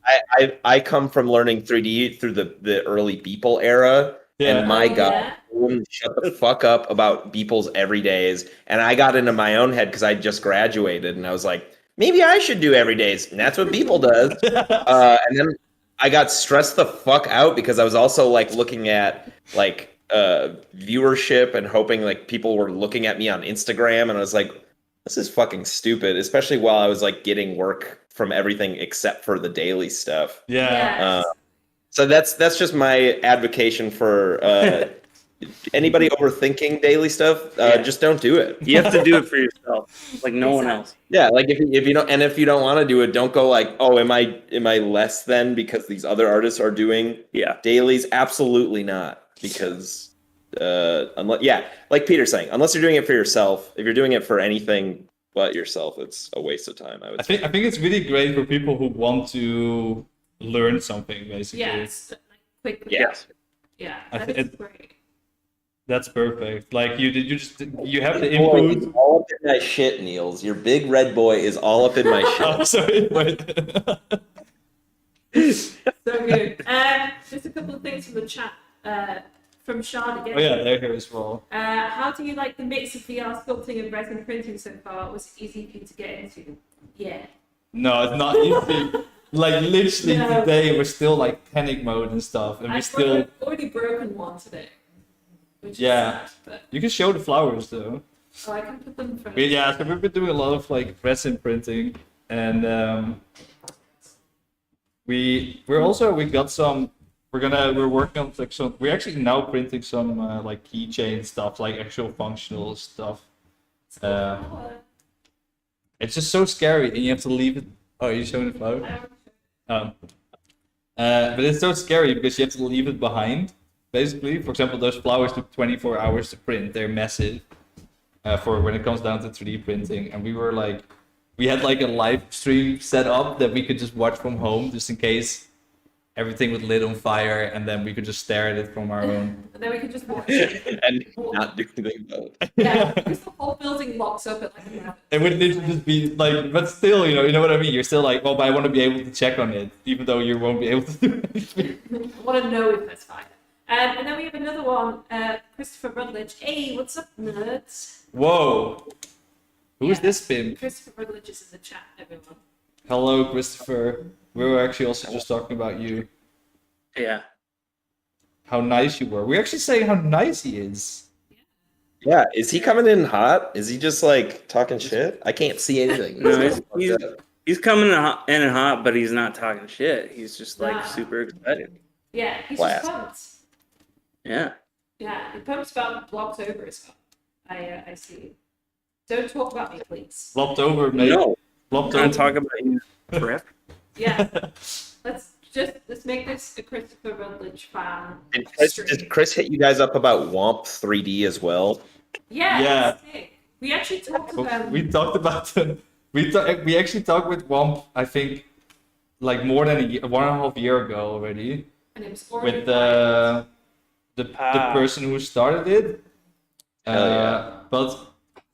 I come from learning 3D through the early Beeple era, Yeah. and my Oh, God, yeah. everyone shut the fuck up about Beeple's everydays. And I got into my own head because I just graduated, and I was like, maybe I should do everydays, and that's what Beeple does. And then I got stressed the fuck out because I was also like looking at like viewership and hoping like people were looking at me on Instagram, and I was like, this is fucking stupid, especially while I was like getting work from everything except for the daily stuff. Yeah. Yes. So that's just my advocation for anybody overthinking daily stuff. Just don't do it. you have to do it for yourself, like no one else. Yeah, like if you don't, and if you don't want to do it, don't go like, oh, am I less than because these other artists are doing dailies? Absolutely not, because unless like Peter's saying, unless you're doing it for yourself, if you're doing it for anything but yourself, it's a waste of time. I I think it's really great for people who want to learn something, basically. Yes. Like, quickly. Yes. Yeah. I That thi- is great. That's perfect. Like you have the Boy, input. it's all up in my shit, Niels. Your big red boy is all up in my shit. Oh, sorry. Wait. So good. Just a couple of things from the chat. From Sean again. Oh yeah, they're here as well. How do you like the mix of VR sculpting and resin printing so far? Was it easy for you to get into? Yeah. No, it's not easy. Like literally No. today we're still like panic mode and stuff, and we still. I've already broken one today. Which is Yeah. sad, but You can show the flowers though. I can put them for Yeah, so we've been doing a lot of like resin printing, and we got some. We're working on like some. We're actually now printing some like keychain stuff, like actual functional stuff. It's just so scary, and you have to leave it. Oh, you're showing the flower? But it's so scary because you have to leave it behind. Basically, for example, those flowers took 24 hours to print. They're massive for when it comes down to 3D printing. And we had like a live stream set up that we could just watch from home, just in case everything was lit on fire, and then we could just stare at it from our own. And then we can just watch it. And not do anything about it. Yeah, because the whole building locks up at like 11. It would literally just be like, but still, you know what I mean? You're still like, well, but I want to be able to check on it, even though you won't be able to do anything. I want to know if there's fire. And then we have another one, Christopher Rutledge. Hey, what's up, nerds? Whoa. Who's Yeah. this pimp? Christopher Rutledge is in the chat, everyone. Hello, Christopher. We were actually also just talking about you. Yeah. How nice you were. We're actually saying how nice he is. Yeah, is he coming in hot? Is he just like talking shit? I can't see anything. No, It's he's- fucked up. He's coming in and hot, but he's not talking shit. He's just like Nah. super excited. Yeah, he's Blast. just pumped. Yeah. Yeah, he pumps about Blocktober as well. I see. Don't talk about me, please. Flopped over, mate. No. Flopped Don't over. talk about you forever. Yeah, let's make this a Christopher Rutledge fan. Did Chris hit you guys up about Womp 3D as well? Yeah, Yeah. that's sick. We actually talked about. We talked about them. We actually talked with Womp, I think, like more than 1.5 years ago already, And it was already with the Ah. person who started it. Hell yeah. But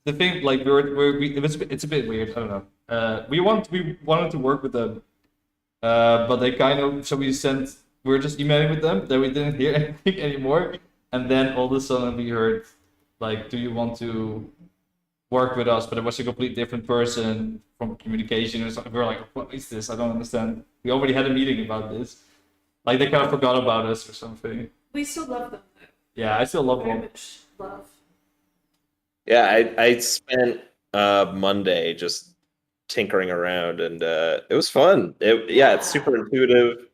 the thing, like, it's a bit weird. I don't know. We wanted to work with them, but they kind of we were just emailing with them. Then we didn't hear anything anymore, and then all of a sudden we heard, like, do you want to work with us? But it was a completely different person from communication or something. We were like, what is this? I don't understand. We already had a meeting about this. Like, they kind of forgot about us or something. We still love them though. Yeah, I still love Very them. much love. Yeah, I spent Monday just tinkering around, and it was fun. It's super intuitive,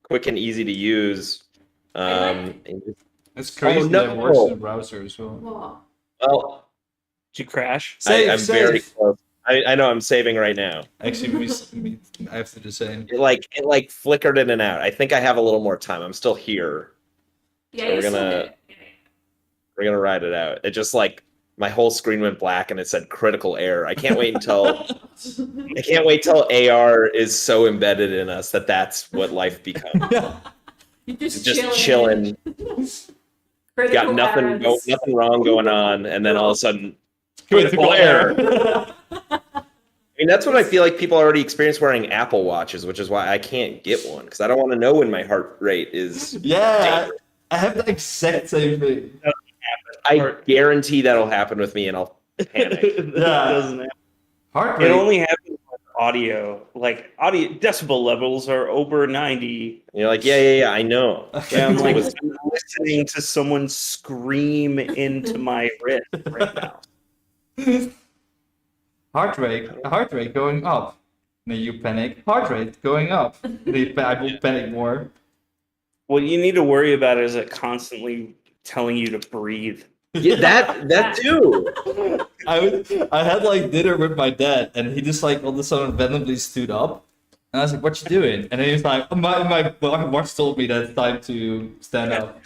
quick and easy to use. And It's crazy that it works in the browser as well. What? well, Did you crash? Safe, I'm safe. very close. I know I'm saving right now. Actually, I have to do the same. It flickered in and out. I think I have a little more time. I'm still here. Yeah, So you're we're still gonna- there. Yeah. We're gonna ride it out. It just like my whole screen went black and it said critical error. I can't wait till AR is so embedded in us that that's what life becomes. You're just chilling. Critical Got nothing errors. nothing wrong going on, and then all of a sudden Critical critical error. error. I mean, that's what I feel like people already experience wearing Apple Watches, which is why I can't get one because I don't want to know when my heart rate is. Yeah, I have the exact same thing. I guarantee that'll happen with me, and I'll panic. It doesn't happen. Heart It rate. only happens with audio. Like audio decibel levels are over 90. And you're like, yeah, I know. Yeah, I'm like Was- I'm listening to someone scream into my wrist right now. Heart rate going up. Then you panic. Heart rate going up. I will panic more. What you need to worry about is it constantly telling you to breathe. yeah, that too. I had like dinner with my dad, and he just like all of a sudden randomly stood up, and I was like, "What you doing?" And then he was like, "Oh, my watch told me that it's time to stand up."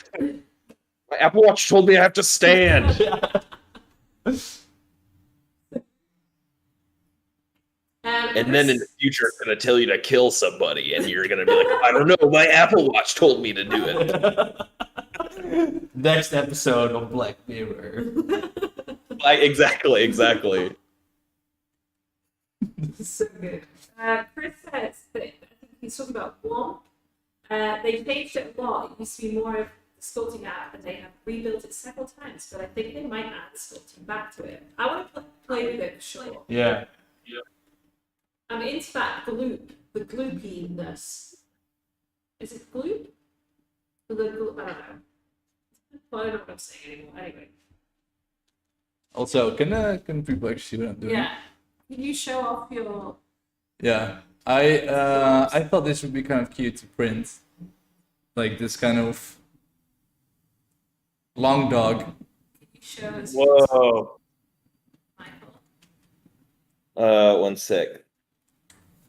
My Apple Watch told me I have to stand. And then in the future, it's gonna tell you to kill somebody, and you're gonna be like, I don't know, my Apple Watch told me to do it. Next episode of Black Mirror. Exactly. So good. Chris says that I think he's talking about Womp. They changed it a lot. It used to be more of the sculpting app, and they have rebuilt it several times. But I think they might add sculpting back to it. I want to play with it for sure. Yeah. I'm into that gloop, the gloopiness. Is it gloop? I don't know. I don't know what I'm saying anymore. Anyway. Also, can people actually see what I'm doing? Yeah. Can you show off your? Yeah. I thought this would be kind of cute to print, like this kind of long dog. Can you show us? Whoa. Michael? 1 sec.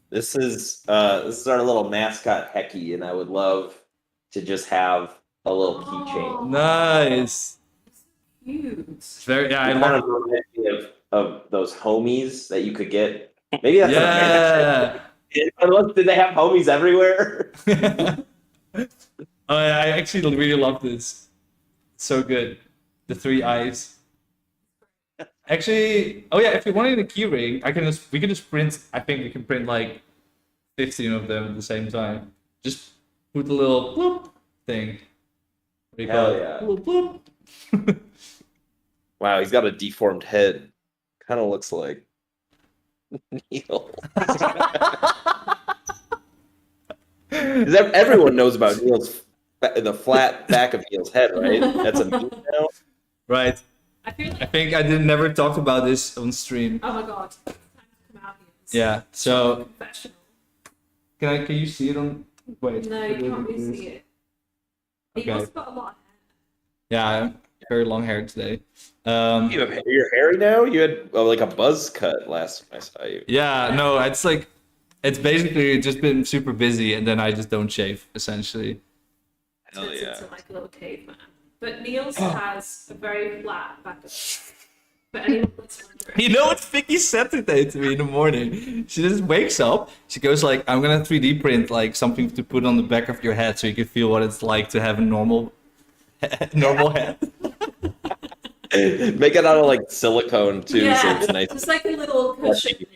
This is our little mascot Hecky, and I would love to just have a little keychain. Nice. Cute. It's very I Kind love. of reminds me of those homies that you could get. Maybe that's Yeah. Unless did they have homies everywhere? I actually really love this. It's so good. The 3 eyes. Actually, oh yeah, if you wanted a keyring, we can just print. I think we can print like 15 of them at the same time. Just put a little bloop thing. What do you call Hell it? yeah. Little bloop. Wow, he's got a deformed head. Kind of looks like Neil. Everyone knows about Neil's the flat back of Neil's head, right? That's a meme now. Right. I feel I like. think I never talked about this on stream. Oh my god. Time to come out here. Yeah. So Professional. can you see it on? Wait. No, you can't really see it. He Okay. also got a lot of hair. Yeah, I have very long hair today. You're hairy now. You had like a buzz cut last time I saw you. Yeah, no, it's basically just been super busy, and then I just don't shave essentially. Hell Turns yeah. into like a little caveman. But Niels has a very flat back of for anyone that's wondering. You know what Vicky said today to me in the morning? She just wakes up. She goes like, "I'm gonna 3D print like something to put on the back of your head, so you can feel what it's like to have a normal head." Make it out of like silicone too, so Yeah, it's nice. it's like a little cushion, you know.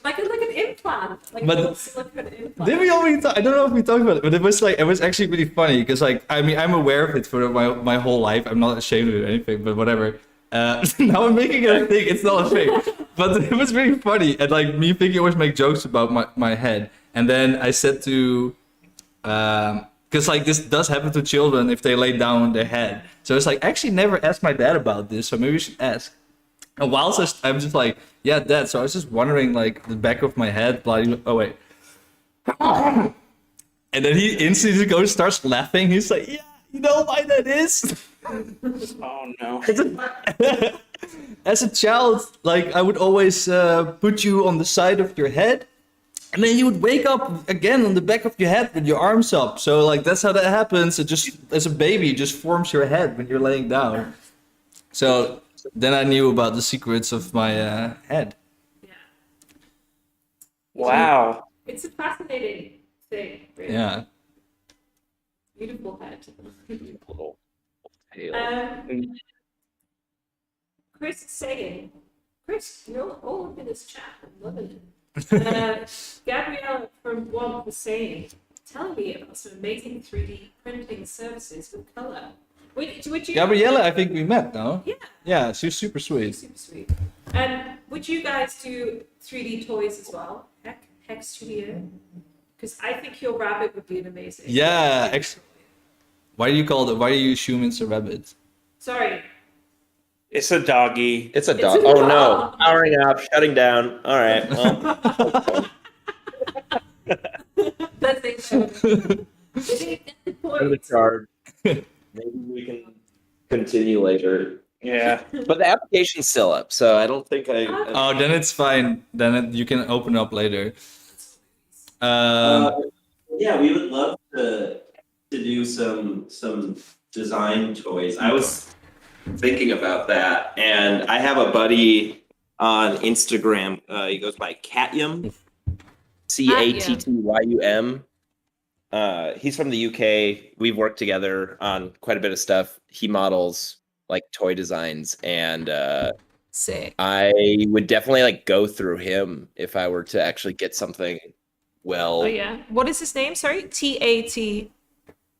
like an implant, like But- a little silicone implant. Did we already talk? I don't know if we talked about it, but it was actually really funny because like I mean I'm aware of it for my whole life. I'm not ashamed of it or anything, but whatever. Now I'm making it a thing. It's not a thing, but it was really funny. And like me thinking always make jokes about my head, and then I said to, because like this does happen to children if they lay down on their head. So it's like I actually never asked my dad about this, so maybe we should ask. And whilst I'm just like, yeah, Dad. So I was just wondering, like, the back of my head. Bloody. Oh wait. And then he instantly goes, starts laughing. He's like, yeah, you know why that is? Oh no. as a child, like I would always put you on the side of your head, and then you would wake up again on the back of your head with your arms up. So like that's how that happens. It just as a baby, it just forms your head when you're laying down. So then I knew about the secrets of my head. Yeah. Wow. It's a fascinating thing, really. Yeah. Beautiful head. Little tail. Chris is saying, Chris, you're all up in this chat. I'm loving it. Gabriella from Yonk was saying, telling me about some amazing 3D printing services with color. Would you? Gabriella, I think we met, no? Yeah. Yeah, she's super sweet. Super sweet. Would you guys do 3D toys as well? Heck Studio? Because I think your rabbit would be an amazing. Yeah. Why do you assume it's a rabbit? Sorry. It's a doggy. It's a dog. Oh no! Powering up, shutting down. All right. Well, That's it. under the charge. Maybe we can continue later. Yeah. But the application's still up, so I don't think I. Oh, then it's fine. Then you can open up later. Yeah, we would love to do some design toys. I was thinking about that, and I have a buddy on Instagram. He goes by Catyum. Cattym. He's from the UK. We've worked together on quite a bit of stuff. He models like toy designs, and Sick. I would definitely like go through him if I were to actually get something well. Oh yeah. What is his name? Sorry. TAT.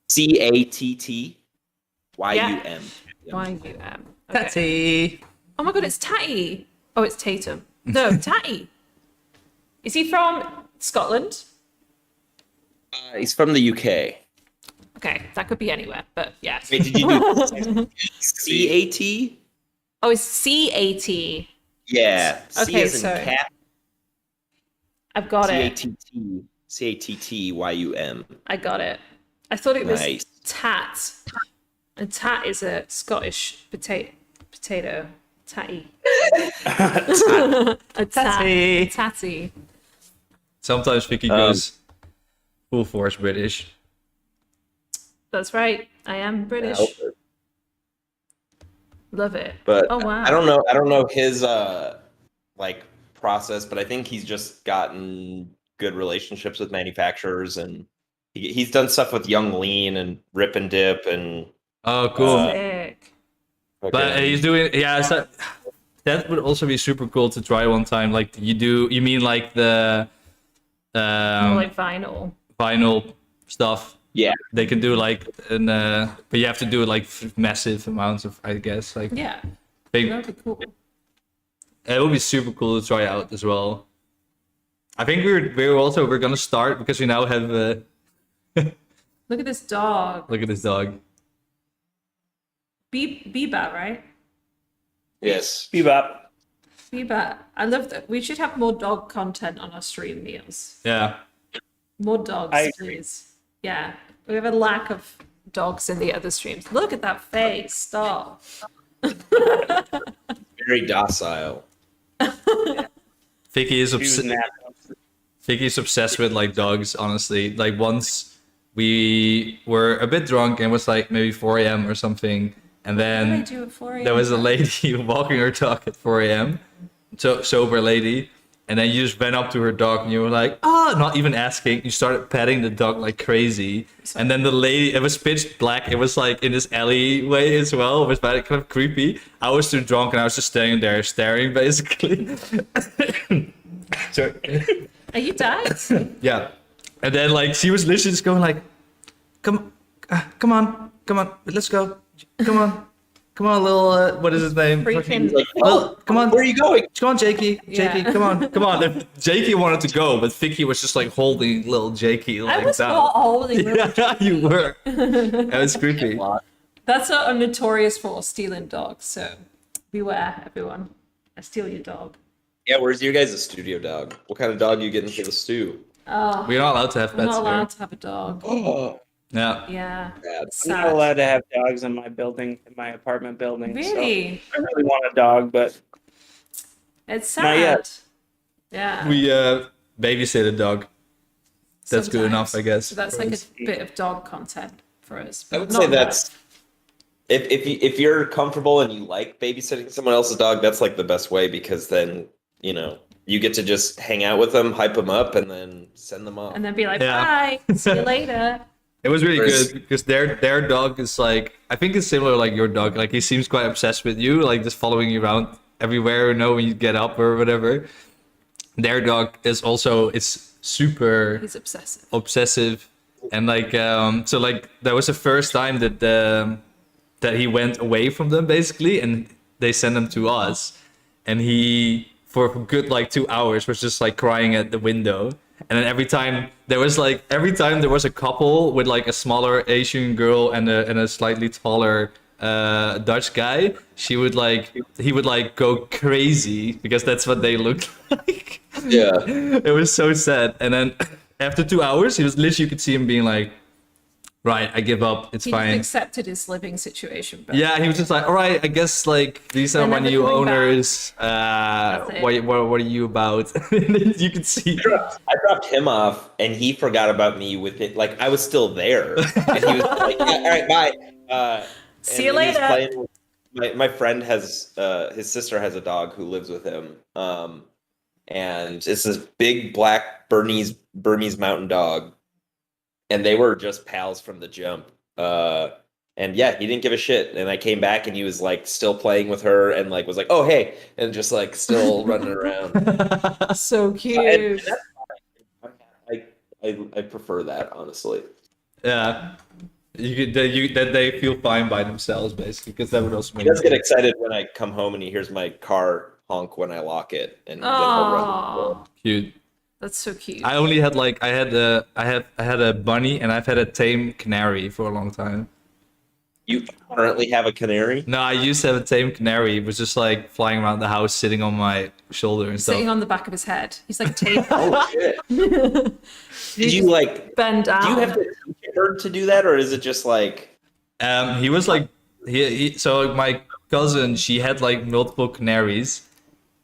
Cattym. YUM. Okay. Tatty. Oh my god, it's Tatty. Oh, it's Tatum. No, Tatty. Is he from Scotland? He's from the UK. Okay, that could be anywhere, but yeah. Wait, did you do CAT? Oh, it's CAT. Yeah. C Okay, as in sorry. cat. I've got it. Cattym. I got it. I thought it was Nice. tat. And tat is a Scottish potato. Tatty. A Tatty. Tatty. Sometimes Vicky goes full force British. That's right. I am British. Love it. But Oh wow. I don't know his like process, but I think he's just gotten good relationships with manufacturers, and he's done stuff with Young Lean and Rip and Dip and Oh, cool. Sick. But he's doing, yeah. So that would also be super cool to try one time. Like you mean like the More like vinyl. vinyl stuff? Yeah. They can do like but you have to do like massive amounts of, I guess, like Yeah. big. That would be cool. It would be super cool to try out as well. I think we're gonna start because we now have Look at this dog. look at this dog. Bebop, right? Yes. Bebop. Bebop. I love that. We should have more dog content on our stream meals. Yeah. More dogs, I agree. please. Yeah. We have a lack of dogs in the other streams. Look at that face. Stop. Very docile. Vicky is She was obsessed. Vicky's obsessed with like dogs, honestly. Like once we were a bit drunk and it was like maybe 4 a.m. or something. And What did I then do at 4 a.m.? there was a lady walking her dog at 4 a.m. So sober lady. And then you just went up to her dog and you were like, oh, not even asking. You started petting the dog like crazy. And then the lady, it was pitch black. It was like in this alleyway as well. It was kind of creepy. I was too drunk and I was just standing there staring basically. Sorry. Are you died? Yeah. And then like she was literally just going like, come on, let's go. Come on, little, what is his name? Freaking. Well, come on. Where are you going? Come on, Jakey. Yeah. Come on. And Jakey wanted to go, but Vicky was just like holding little Jakey I like was down. not holding him. Yeah, you were. That was creepy. That's what I'm notorious for, stealing dogs. So beware, everyone. I steal your dog. Yeah, where's your guys' studio dog? What kind of dog are you getting for the stew? Oh, We're not allowed to have I'm pets not here. allowed to have a dog. Oh, Yeah. Yeah. Bad. It's I'm not sad. allowed to have dogs in my building, in my apartment building. So Really? I really want a dog, but It's Not yet. sad. Yeah. We babysit a dog. That's good enough, Sometimes. I guess. So that's for like us. a bit of dog content for us. I But would not say that's enough. if you're comfortable and you like babysitting someone else's dog, that's like the best way because then you get to just hang out with them, hype them up, and then send them off. And then be like, Yeah. bye, see you later. It was really Whereas- good because their dog is like, I think it's similar like your dog. Like he seems quite obsessed with you, like just following you around everywhere, when you get up or whatever. Their dog is also, it's super He's obsessive. obsessive, and like so like that was the first time that he went away from them basically, and they sent him to us, and he for a good like 2 hours was just like crying at the window. And then every time there was a couple with like a smaller Asian girl and a slightly taller Dutch guy, he would like go crazy because that's what they looked like. Yeah. It was so sad. And then after 2 hours, he was literally, you could see him being like, right, I give up. It's He just fine. accepted his living situation. But Yeah, he was just like, all right, I guess like these are They're my never new coming back. owners. That's it. What are you about? And then you could see. I dropped him off, and he forgot about me with it. Like I was still there, and he was like, yeah, "All right, bye." See you and he was later. playing with- my friend has his sister has a dog who lives with him, and it's this big black Bernese Mountain Dog, and they were just pals from the jump. And yeah, he didn't give a shit. And I came back, and he was like still playing with her, and like was like, "Oh hey," and just like still running around. so And cute. that's fine. I prefer that, honestly. Yeah. That they feel fine by themselves basically, because that would also He make does get excited when I come home and he hears my car honk when I lock it, and then he'll run. Oh, cute. that's so cute. I only had like I had a bunny, and I've had a tame canary for a long time. You currently have a canary? No, I used to have a tame canary. It was just like flying around the house, sitting on my shoulder and stuff. Sitting on the back of his head. He's like a table. Oh shit! Did you like? Bend down. Do you have to teach a bird to do that, or is it just like? He was like so my cousin, she had like multiple canaries.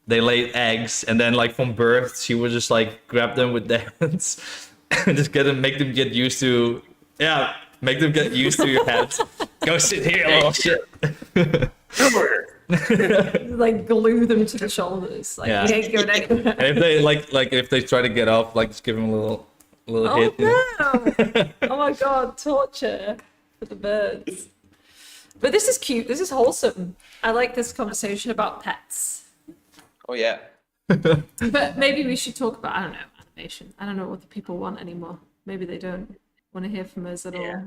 They laid eggs, and then like from birth, she would just like grab them with their hands and just make them get used to your head. Go sit here, little shit. Come here. like glue them to the shoulders. Like Yeah. he ain't going anywhere. And if they like if they try to get up, like just give them a little Oh hit. You know? no! Oh my god, torture for the birds. But this is cute. This is wholesome. I like this conversation about pets. Oh yeah. But maybe we should talk about, I don't know, animation. I don't know what the people want anymore. Maybe they don't want to hear from us at all.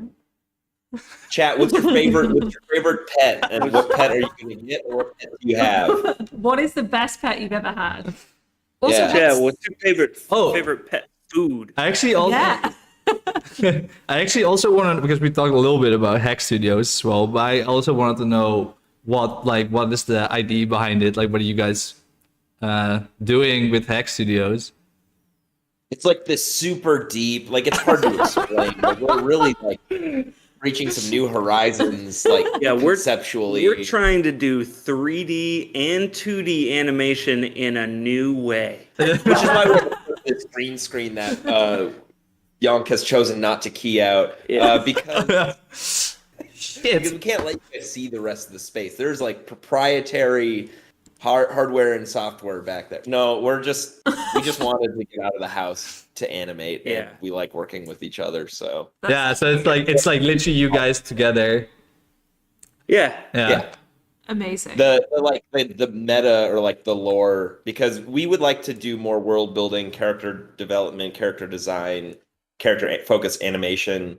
Chat. What's your favorite pet, and what pet are you gonna get, or what pet do you have? What is the best pet you've ever had? Also, Yeah. yeah, what's your favorite pet food? I actually also yeah. I actually also wanted, because we talked a little bit about Hack Studios as well, but I also wanted to know what is the idea behind it? Like, what are you guys doing with Hack Studios? It's like this super deep. Like it's hard to explain. Like we're really like reaching some new horizons. Like Yeah, conceptually. We're trying to do 3D and 2D animation in a new way. Which is why we're put this green screen that Yonk has chosen not to key out because we can't let you guys see the rest of the space. There's like proprietary hardware and software back there. No, we just wanted to get out of the house to animate. Yeah. And we like working with each other. So Yeah, so it's like literally you guys together. Yeah. yeah. Amazing. The meta or like the lore, because we would like to do more world building, character development, character design, character focused animation.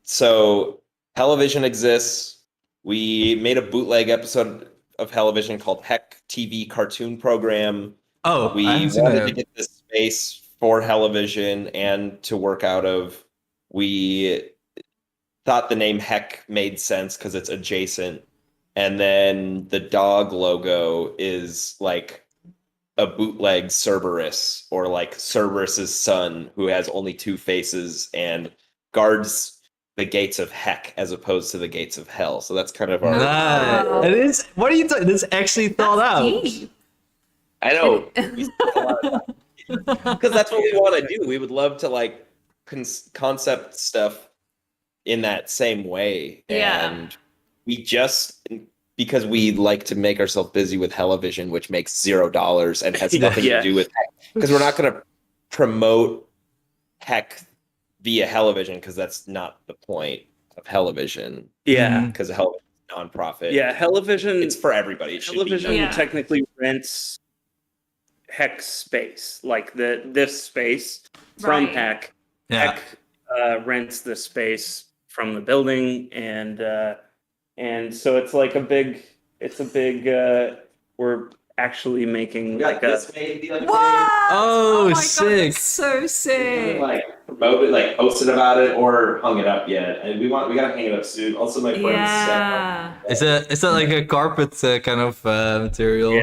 So Television exists. We made a bootleg episode of Television called Heck TV Cartoon Program. Oh, We I haven't seen wanted that. to get this space for Television and to work out of. We thought the name Heck made sense because it's adjacent. And then the dog logo is like a bootleg Cerberus, or like Cerberus's son who has only two faces and guards the gates of heck as opposed to the gates of hell. So that's kind of our. Nah, it is. What are you talking? This is actually thought out. Deep. I know. Because that's what we want to do. We would love to like concept stuff in that same way. Yeah. And we just, because we like to make ourselves busy with television, which makes $0 and has nothing Yeah. to do with heck. Because we're not going to promote heck via television, because that's not the point of television. Yeah. Because television is nonprofit. Yeah. Television. It's for everybody. It should be Television Yeah. technically rents Heck space, like this space from Right. Heck. Yeah. Heck rents the space from the building, and so it's like a big. We're actually making We like got a. this made the other day. What? Oh, my God, sick. that's so sick. Like promoted, like posted about it or hung it up yet, and we gotta hang it up soon. Also, my friends. Yeah. Is that like a carpet kind of material? Yeah.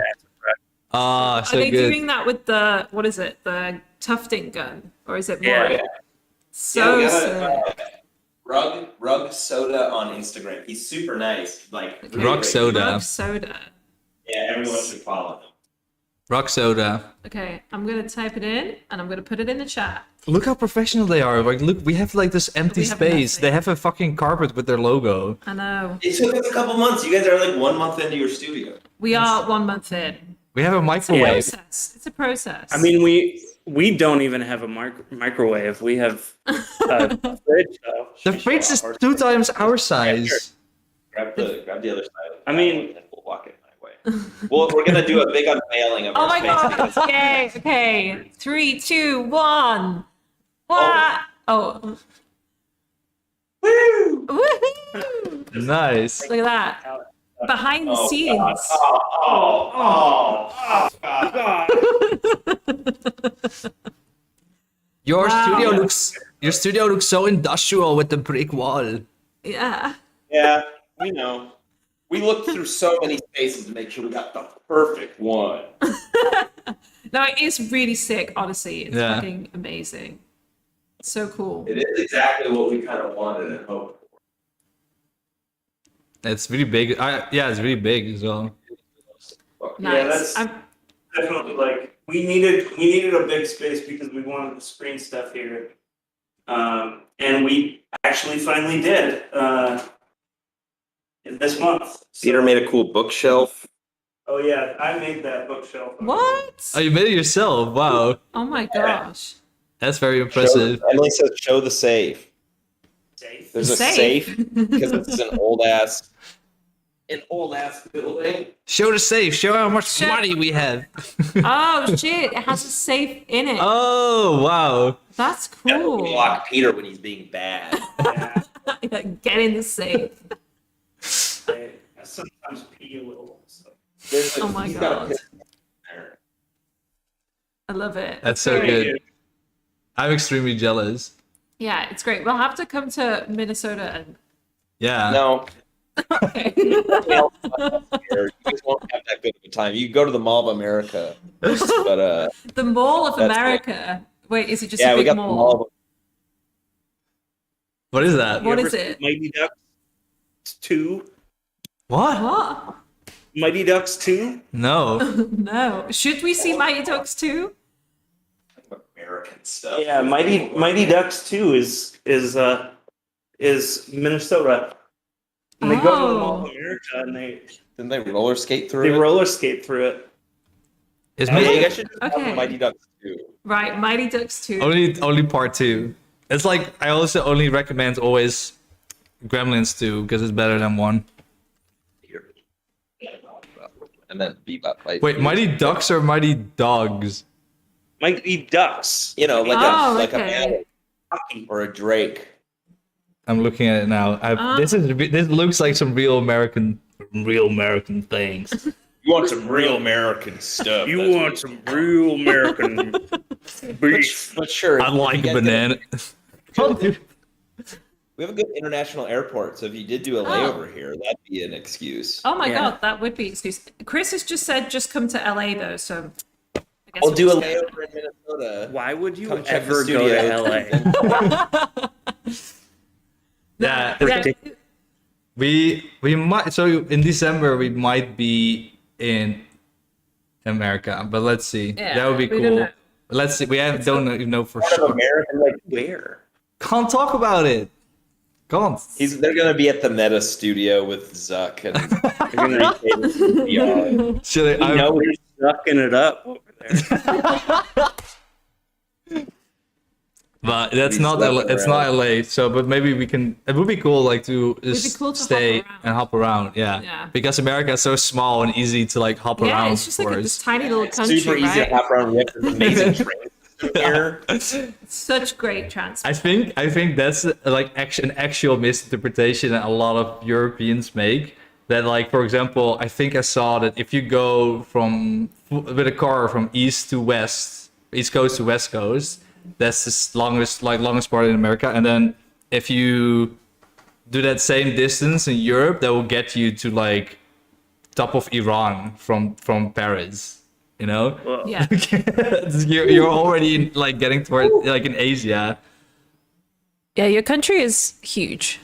Ah, Are so they good. doing that with the, what is it, the tufting gun? Or is it more? Yeah. So we sick. got Rug Soda on Instagram. He's super nice. Like really Rug great. Soda. Rug soda. Yeah, everyone should follow him. Rock soda. Okay, I'm gonna type it in and I'm gonna put it in the chat. Look how professional they are. Like, look, we have like this empty We have space. nothing. They have a fucking carpet with their logo. I know. It took us a couple months. You guys are like 1 month into your studio. We are 1 month in. We have a It's a microwave. process. It's a process. I mean, we don't even have a microwave. We have a fridge. Though. The fridge is 2 times our size. Grab the other side. I mean- and we'll walk it my way. Well, we're gonna do a big unveiling of Oh our my space. god. because- Yay. Okay. 3, 2, 1. What? Oh. Woo! Woohoo! Nice. Look at that. Behind the Oh, scenes. God. Oh, God. Your Wow. studio looks so industrial with the brick wall. Yeah. Yeah, we know. We looked through so many spaces to make sure we got the perfect one. No, it is really sick, honestly. It's Yeah. fucking amazing. So cool. It is exactly what we kind of wanted and hoped for. It's really big. Yeah, it's really big as well. Nice. Yeah, that's I'm, definitely like we needed a big space because we wanted to screen stuff here, and we actually finally did this month. Peter made a cool bookshelf. Oh yeah, I made that bookshelf. what? Oh, you made it yourself. Wow. Oh my gosh. That's very impressive. Emily says, "Show the safe." Safe. There's a Safe? safe because it's an old ass building. Show the safe. Show how much Show- money we have. Oh shit, it has a safe in it. Oh, wow. That's We cool. lock Peter when he's being bad. Yeah, Get in the safe. I sometimes pee a little. So. Oh my he's got a God. piss there. I love it. That's so Great. good. I'm extremely jealous. Yeah, it's great. We'll have to come to Minnesota and Yeah. No, okay. you guys won't have that good of a time. You can go to the Mall of America, but The Mall of That's America. Wait, is it just yeah, a we big got the mall? Mall. What is that? What You is ever it? seen Mighty Ducks 2? What? What? Mighty Ducks 2? No. No. Should we see Mighty Ducks too? American stuff. Yeah, Mighty Ducks 2 is Minnesota. And they go to the Mall of America and they Didn't they roller skate through it? roller skate through it. Is Oh, yeah, Mighty you guys should just have Okay. the Mighty Ducks too. Right, Mighty Ducks 2. only part 2. It's like I also only recommend always Gremlins 2 because it's better than 1. And then Bebop. Like, Wait, Mighty Ducks or Mighty Dogs? Mighty Ducks. You know, like Oh, a like okay. a man Hockey. or a Drake. I'm looking at it now. This looks like some real American things. You want some real American stuff? You want some real American beef. But sure. I like if you guys banana. We have a good international airport, so if you did do a layover here, that'd be an excuse. Oh my Yeah. god, that would be excuse. Chris has just said just come to LA though, so I guess We'll do a just go. layover in Minnesota. Why would you Come check the ever go to studio. LA? Yeah, Yeah. we might. So in December we might be in America, but let's see. Yeah, That would be we don't cool. know. Let's see. We don't even know for Part of sure. America, like Where? Can't talk about it. Can't. they're gonna be at the Meta Studio with Zuck and They're gonna VR. Should I? you know we're sucking it up over there. But that's Be not LA, sweating it's not around. LA. So, but maybe we can. It would be cool, like to just cool to hop stay around. and hop around. Yeah. Yeah. Because America is so small and easy to like hop Yeah, around. it's just like for this us. tiny little country, Super easy right? to hop around. We have this amazing train system here. Such great transport. I think that's like an actual misinterpretation that a lot of Europeans make. That like, for example, I think I saw that if you go with a car from east to west, east coast to west coast, that's the longest part in America. And then if you do that same distance in Europe, that will get you to like top of Iran from Paris. You know, Well, Yeah. you're already like getting toward like in Asia. Yeah, your country is huge.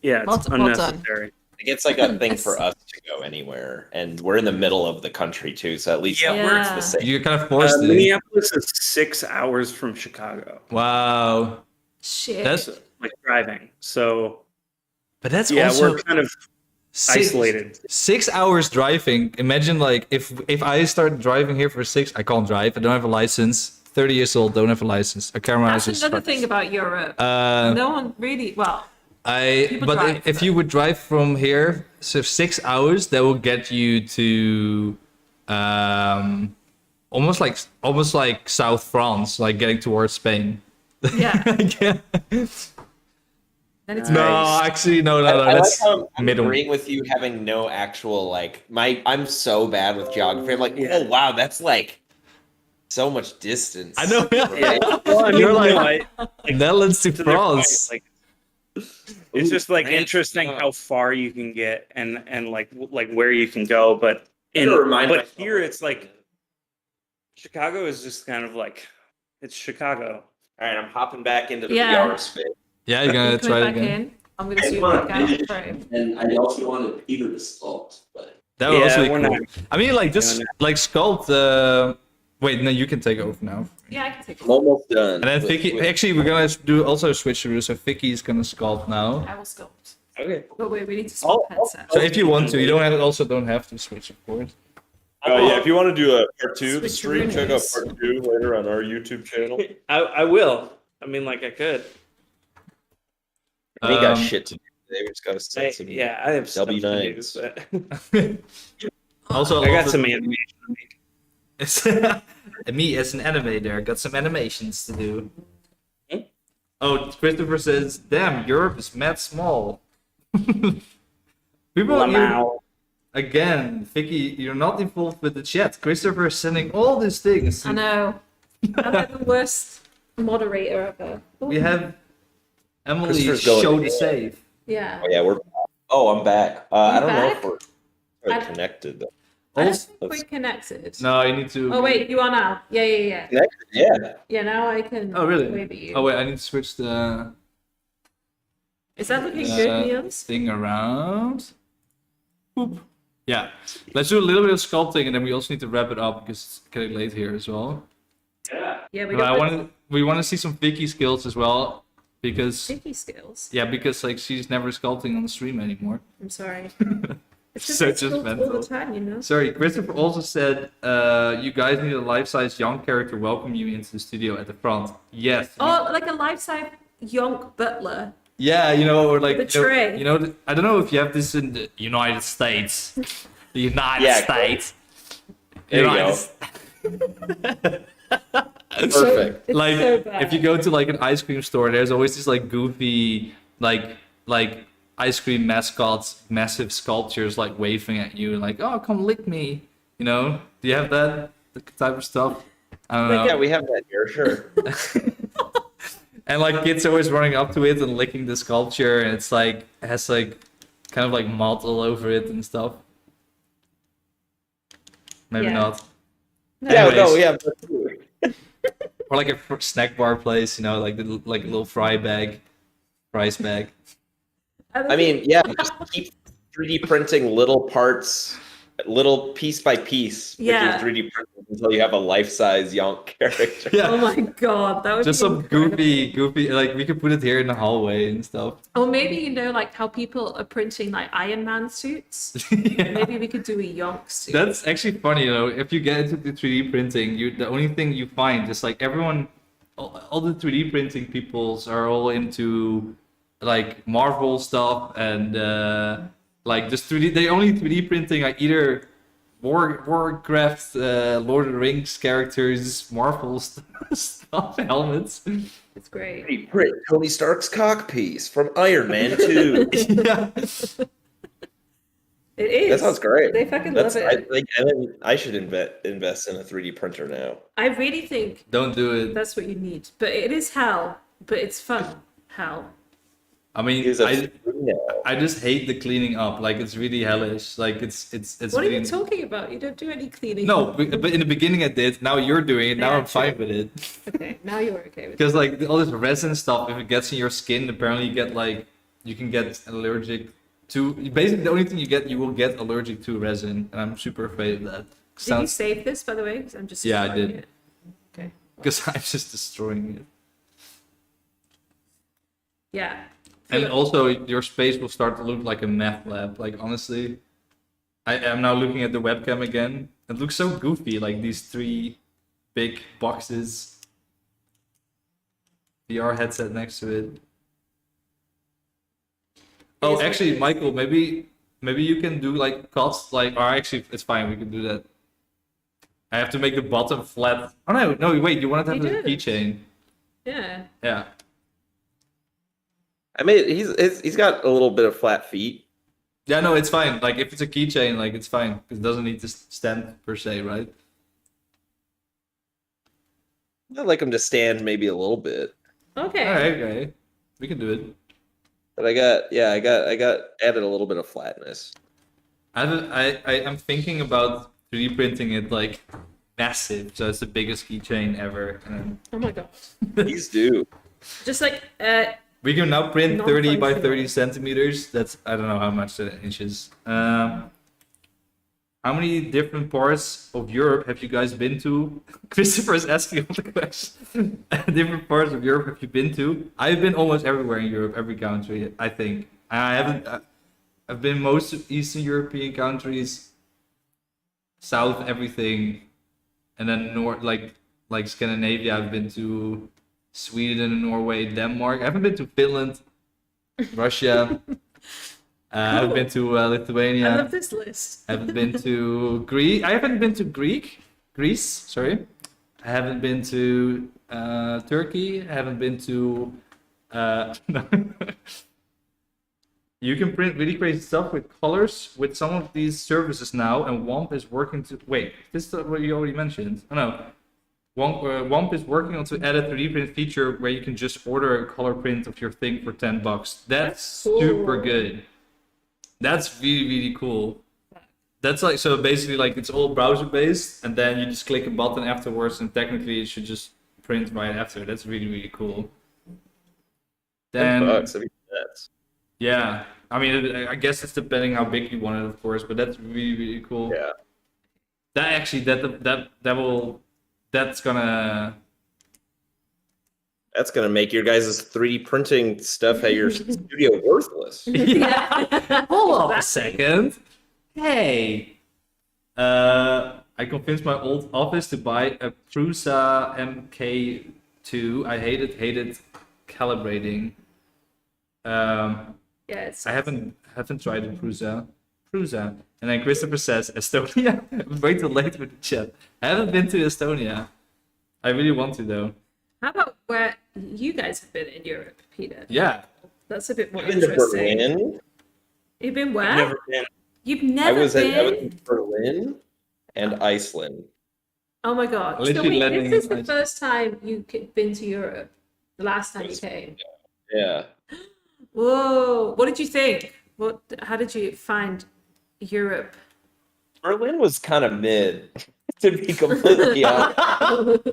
yeah, it's Well done. unnecessary. It's like a thing for us to go anywhere, and we're in the middle of the country too. So at least Yeah, we're- it's the same. You're kind of forced to. Minneapolis is 6 hours from Chicago, Wow, Shit. that's like driving. So but that's yeah, also we're kind of six- isolated. 6 hours driving. Imagine like if I start driving here for 6, I can't drive. I don't have a license. 30 years old, don't have a license. A camera That's is another thing about Europe. Uh, No one really, well, People but drive, if you would drive from here, so 6 hours, that will get you to almost like South France, like getting towards Spain. yeah. Yeah. Then it's No, nice. actually, no. I like That's how I'm middle. agreeing with you having no actual like I'm so bad with geography. I'm like, Yeah. oh wow, that's like so much distance. I know. Yeah. Well, I mean, You're like- no, like, Netherlands to to their point, France. like, it's Ooh, just like France, interesting huh. how far you can get and like where you can go, but gotta remind but myself. here it's like Chicago is just kind of like it's Chicago. All right, I'm hopping back into the Yeah. VR space. Yeah, you're gonna Coming try it back again. in. I'm going to I zoom want back out. to Sorry. And I also wanted Peter to sculpt, but That would Yeah, also be we're cool. not I mean, like just doing like sculpt. Wait, no, you can take over now. Yeah, I can take it. I'm almost done. And then with- Vicky, with- actually, we're gonna do also a switcheroo. So Vicky is gonna sculpt now. I will sculpt. Okay. But wait, we need to swap headsets. So if you want to, you don't have to switch, of course. Yeah, if you want to do a part 2 of the Switch stream, check out rooms. part 2 later on our YouTube channel. I will. I mean, like I could. We got Um, shit to do today. We just gotta set some. Yeah, I have stuff to do, W9s. but Also, I got some animation to make. And me as an animator, got some animations to do. Hmm? Oh, Christopher says, "Damn, Europe is mad small." People, Lamau. again, Vicky, you're not involved with the chat. Christopher is sending all these things. I know. I'm like the worst moderator ever. We have Emily Christopher's going show in. the save. Yeah. Oh yeah, we're. Oh, I'm back. I don't know back? if we're I- connected. Though. I don't Also, think we're connected. no, you need to. Oh, wait, you are now. Yeah. Connected? Yeah. Yeah, now I can Oh, really? wave at you. Oh wait, I need to switch the Is that looking good, Niels? thing around. Boop. Yeah, let's do a little bit of sculpting, and then we also need to wrap it up because it's getting late here as well. yeah. Yeah, we But got we want to see some Vicky skills as well, because sticky skills. because like she's never sculpting on the stream anymore. I'm sorry. It's just, So I just sculpt all mental. the time, you know? Sorry, Christopher also said you guys need a life-size Yonk character welcome you into the studio at the front. Yes. Oh, like a life-size Yonk butler. Yeah, you know, or like The tray. you know, I don't know if you have this in the United States. The United Yeah, States. There you United go. States. Perfect. It's Like so bad. if you go to like an ice cream store, there's always this like goofy like ice cream mascots, massive sculptures like waving at you and like, oh, come lick me. You know? Do you have that type of stuff? I don't know. Yeah, we have that here. Sure. And like kids always running up to it and licking the sculpture, and it's like it has like kind of like mud all over it and stuff. Maybe Yeah. not. Yeah. Anyways. No. Yeah. Or like a snack bar place, you know, like a little fry bag. price bag. I mean, yeah, just keep 3D printing little parts, little piece by piece with Yeah. your 3D printing until you have a life-size Yonk character. Yeah. Oh my god, that would Just be some incredible. goofy, like we could put it here in the hallway and stuff. Or maybe, you know, like how people are printing like Iron Man suits. Yeah. Maybe we could do a Yonk suit. That's actually funny, you know. If you get into the 3D printing, the only thing you find is like everyone, all the 3D printing peoples are all into like Marvel stuff and like just 3D. They only 3D printing like either Warcraft, Lord of the Rings characters, Marvel stuff, helmets. It's great. 3D print Tony Stark's cock piece from Iron Man 2. Yeah. It is. That sounds great. They fucking That's, love I it. think I should invest in a 3D printer now. I really think Don't do it. that's what you need. But it is hell, but it's fun. Hell. I mean, Use a now. I just hate the cleaning up. Like it's really hellish. Like it's What are really... you talking about? You don't do any cleaning. No, but in the beginning I did. Now you're doing it. Now Yeah, I'm fine true. with it. Okay, now you're okay with it. Because like all this resin stuff, if it gets in your skin, apparently you can get allergic to. Basically, the only thing you will get allergic to resin, and I'm super afraid of that. Did you save this, by the way? 'Cause I'm just Yeah, I destroying did. it. Okay. Because I'm just destroying it. Yeah. And also, your space will start to look like a meth lab. Like honestly, I am now looking at the webcam again. It looks so goofy, like these 3 big boxes. VR headset next to it. Oh, is actually, what it is. Michael, maybe you can do like cuts, like, or actually, it's fine. We can do that. I have to make the bottom flat. Oh no, wait. You want to have You a did. keychain? Yeah. Yeah. I mean, he's got a little bit of flat feet. Yeah, no, it's fine. Like if it's a keychain, like it's fine because it doesn't need to stand per se, right? I'd like him to stand maybe a little bit. Okay. All right, okay, we can do it. But I got added a little bit of flatness. I'm thinking about 3D printing it like massive, so it's the biggest keychain ever. And Oh my god. Please do. Just like we can now print Not 30 by functional. 30 centimeters. That's, I don't know how much that inches. How many different parts of Europe have you guys been to? Christopher is asking all the question. Different parts of Europe have you been to? I've been almost everywhere in Europe, every country, I think. I haven't. I've been most of Eastern European countries, South everything, and then North, like Scandinavia. I've been to Sweden, Norway, Denmark. I haven't been to Finland, Russia. I've been to Lithuania. I love this list. I haven't been to Greece. I haven't been to Greece. Sorry. I haven't been to Turkey. I haven't been to. No. You can print really crazy stuff with colors with some of these services now, and Womp is working to. Wait, this is what you already mentioned. Oh no. Womp is working on to add a 3D print feature where you can just order a color print of your thing for $10. That's Cool. super good. That's really, really cool. That's like, so basically like it's all browser based and then you just click a button afterwards and technically it should just print right after. That's really, really cool. Then, $10, I mean, that's yeah, I mean, I guess it's depending how big you want it, of course, but that's really, really cool. yeah. That actually, that's gonna, That's gonna make your guys' 3D printing stuff at your studio worthless. yeah. Hold on a second. Hey. I convinced my old office to buy a Prusa MK2. I hated calibrating. Yeah, it's I haven't tried the Prusa. And then Christopher says Estonia. I'm way too late with the chat. I haven't been to Estonia. I really want to though. How about where you guys have been in Europe, Peter? Yeah. That's a bit more I've been to interesting. Berlin. You've been where? Never been. You've I never was been. in Berlin and Iceland. Oh my god! So Literally wait, landing this is in the Iceland. first time you've been to Europe. The last time you came. Yeah. Whoa! What did you think? How did you find Europe? Berlin was kind of mid, to be completely honest.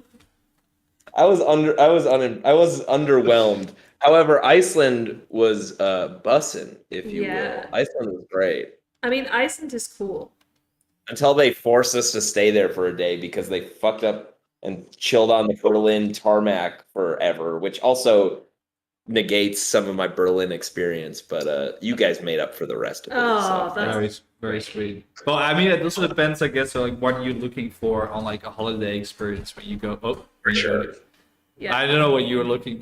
I was underwhelmed However, Iceland was bussin', if you Yeah. will. Iceland was great I mean, Iceland is cool. until they forced us to stay there for a day because they fucked up and chilled on the Berlin tarmac forever, which also negates some of my Berlin experience. But you guys made up for the rest of it. Oh, So. that's Very sweet. Well, I mean, it also depends, I guess, on like what you're looking for on like a holiday experience when you go. Oh, For sure. yeah. I don't know what you were looking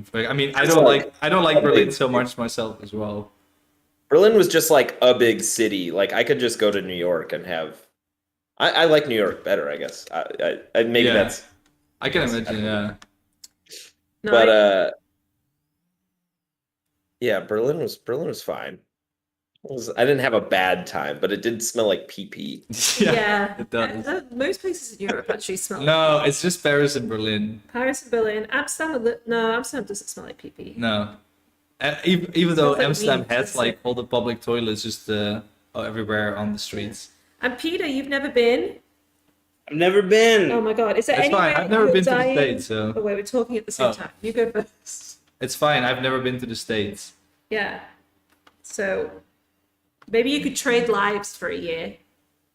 for. I mean, I It's don't like- I don't like Berlin so much myself as well. Berlin was just like a big city. Like I could just go to New York and have. I like New York better, I guess. I maybe Yeah. that's. I can imagine, yeah. No, But yeah, Berlin was fine. I didn't have a bad time, but it did smell like pee pee. yeah. it does. Most places in Europe actually smell like No, it's just Paris and Berlin. Paris and Berlin. Amsterdam, no, Amsterdam doesn't smell like pee-pee. No. Even though Smells like Amsterdam weed, has doesn't like it? all the public toilets just everywhere on the streets. And Peter, you've never been? I've never been. Oh my god, is there It's anywhere fine. I've never you're been to the dying? States, so Oh wait, we're talking at the same Oh. time. You go first. it's fine. I've never been to the States. Yeah. So maybe you could trade lives for a year.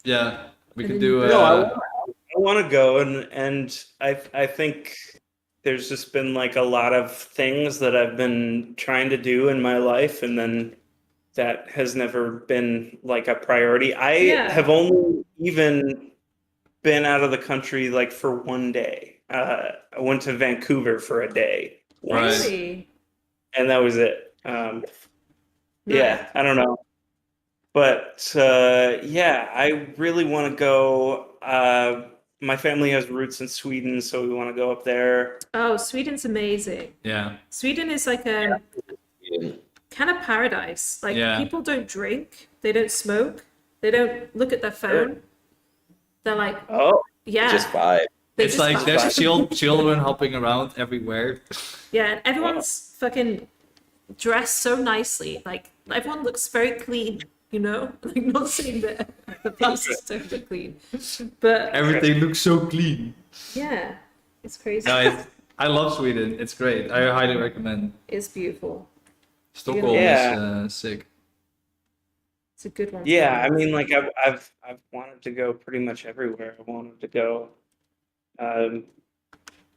Yeah, we And could then do. you- No, I want to go, and I think there's just been like a lot of things that I've been trying to do in my life, and then that has never been like a priority. I Yeah. have only even been out of the country like for one day. I went to Vancouver for a day, Right. Really? and that was it. Yeah, I don't know. But yeah, I really want to go. My family has roots in Sweden, so we want to go up there. Oh, Sweden's amazing. Yeah, Sweden is like a kind of paradise. Like Yeah. people don't drink, they don't smoke, they don't look at their phone. They're like, Oh, yeah. Just vibe. they it's just like vibe. there's children hopping around everywhere. Yeah, and everyone's fucking dressed so nicely. Like everyone looks very clean, you know? Like not saying that the places don't look clean. But Everything looks so clean. yeah, it's crazy. No, I love Sweden. It's great. I highly recommend. It's beautiful. Stockholm Yeah. is sick. It's a good one. yeah. I mean, like I've wanted to go pretty much everywhere. I wanted to go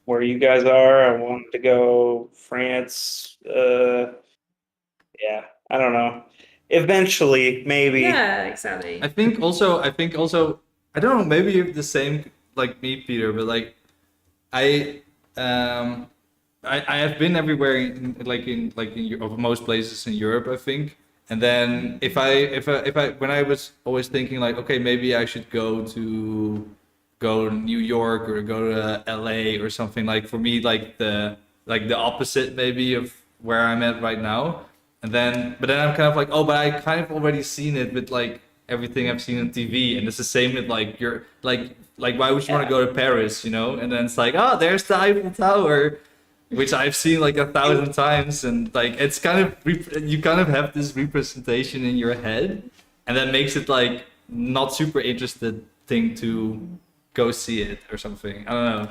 where you guys are. I wanted to go France. Yeah, I don't know. Eventually, maybe. Yeah, exactly. I think also I don't know, maybe you're the same like me, Peter, but like I I have been everywhere in most places in Europe, I think. And then if I when I was always thinking like, okay, maybe I should go to New York or go to LA or something, like for me like the opposite maybe of where I'm at right now. And then but then I'm kind of like, oh, but I kind of already seen it with like everything I've seen on TV, and it's the same with like you're like why would you want to go to Paris, you know? And then it's like, oh, there's the Eiffel Tower, which I've seen like 1,000 times, and like it's kind of you kind of have this representation in your head, and that makes it like not super interested thing to go see it or something. I don't know.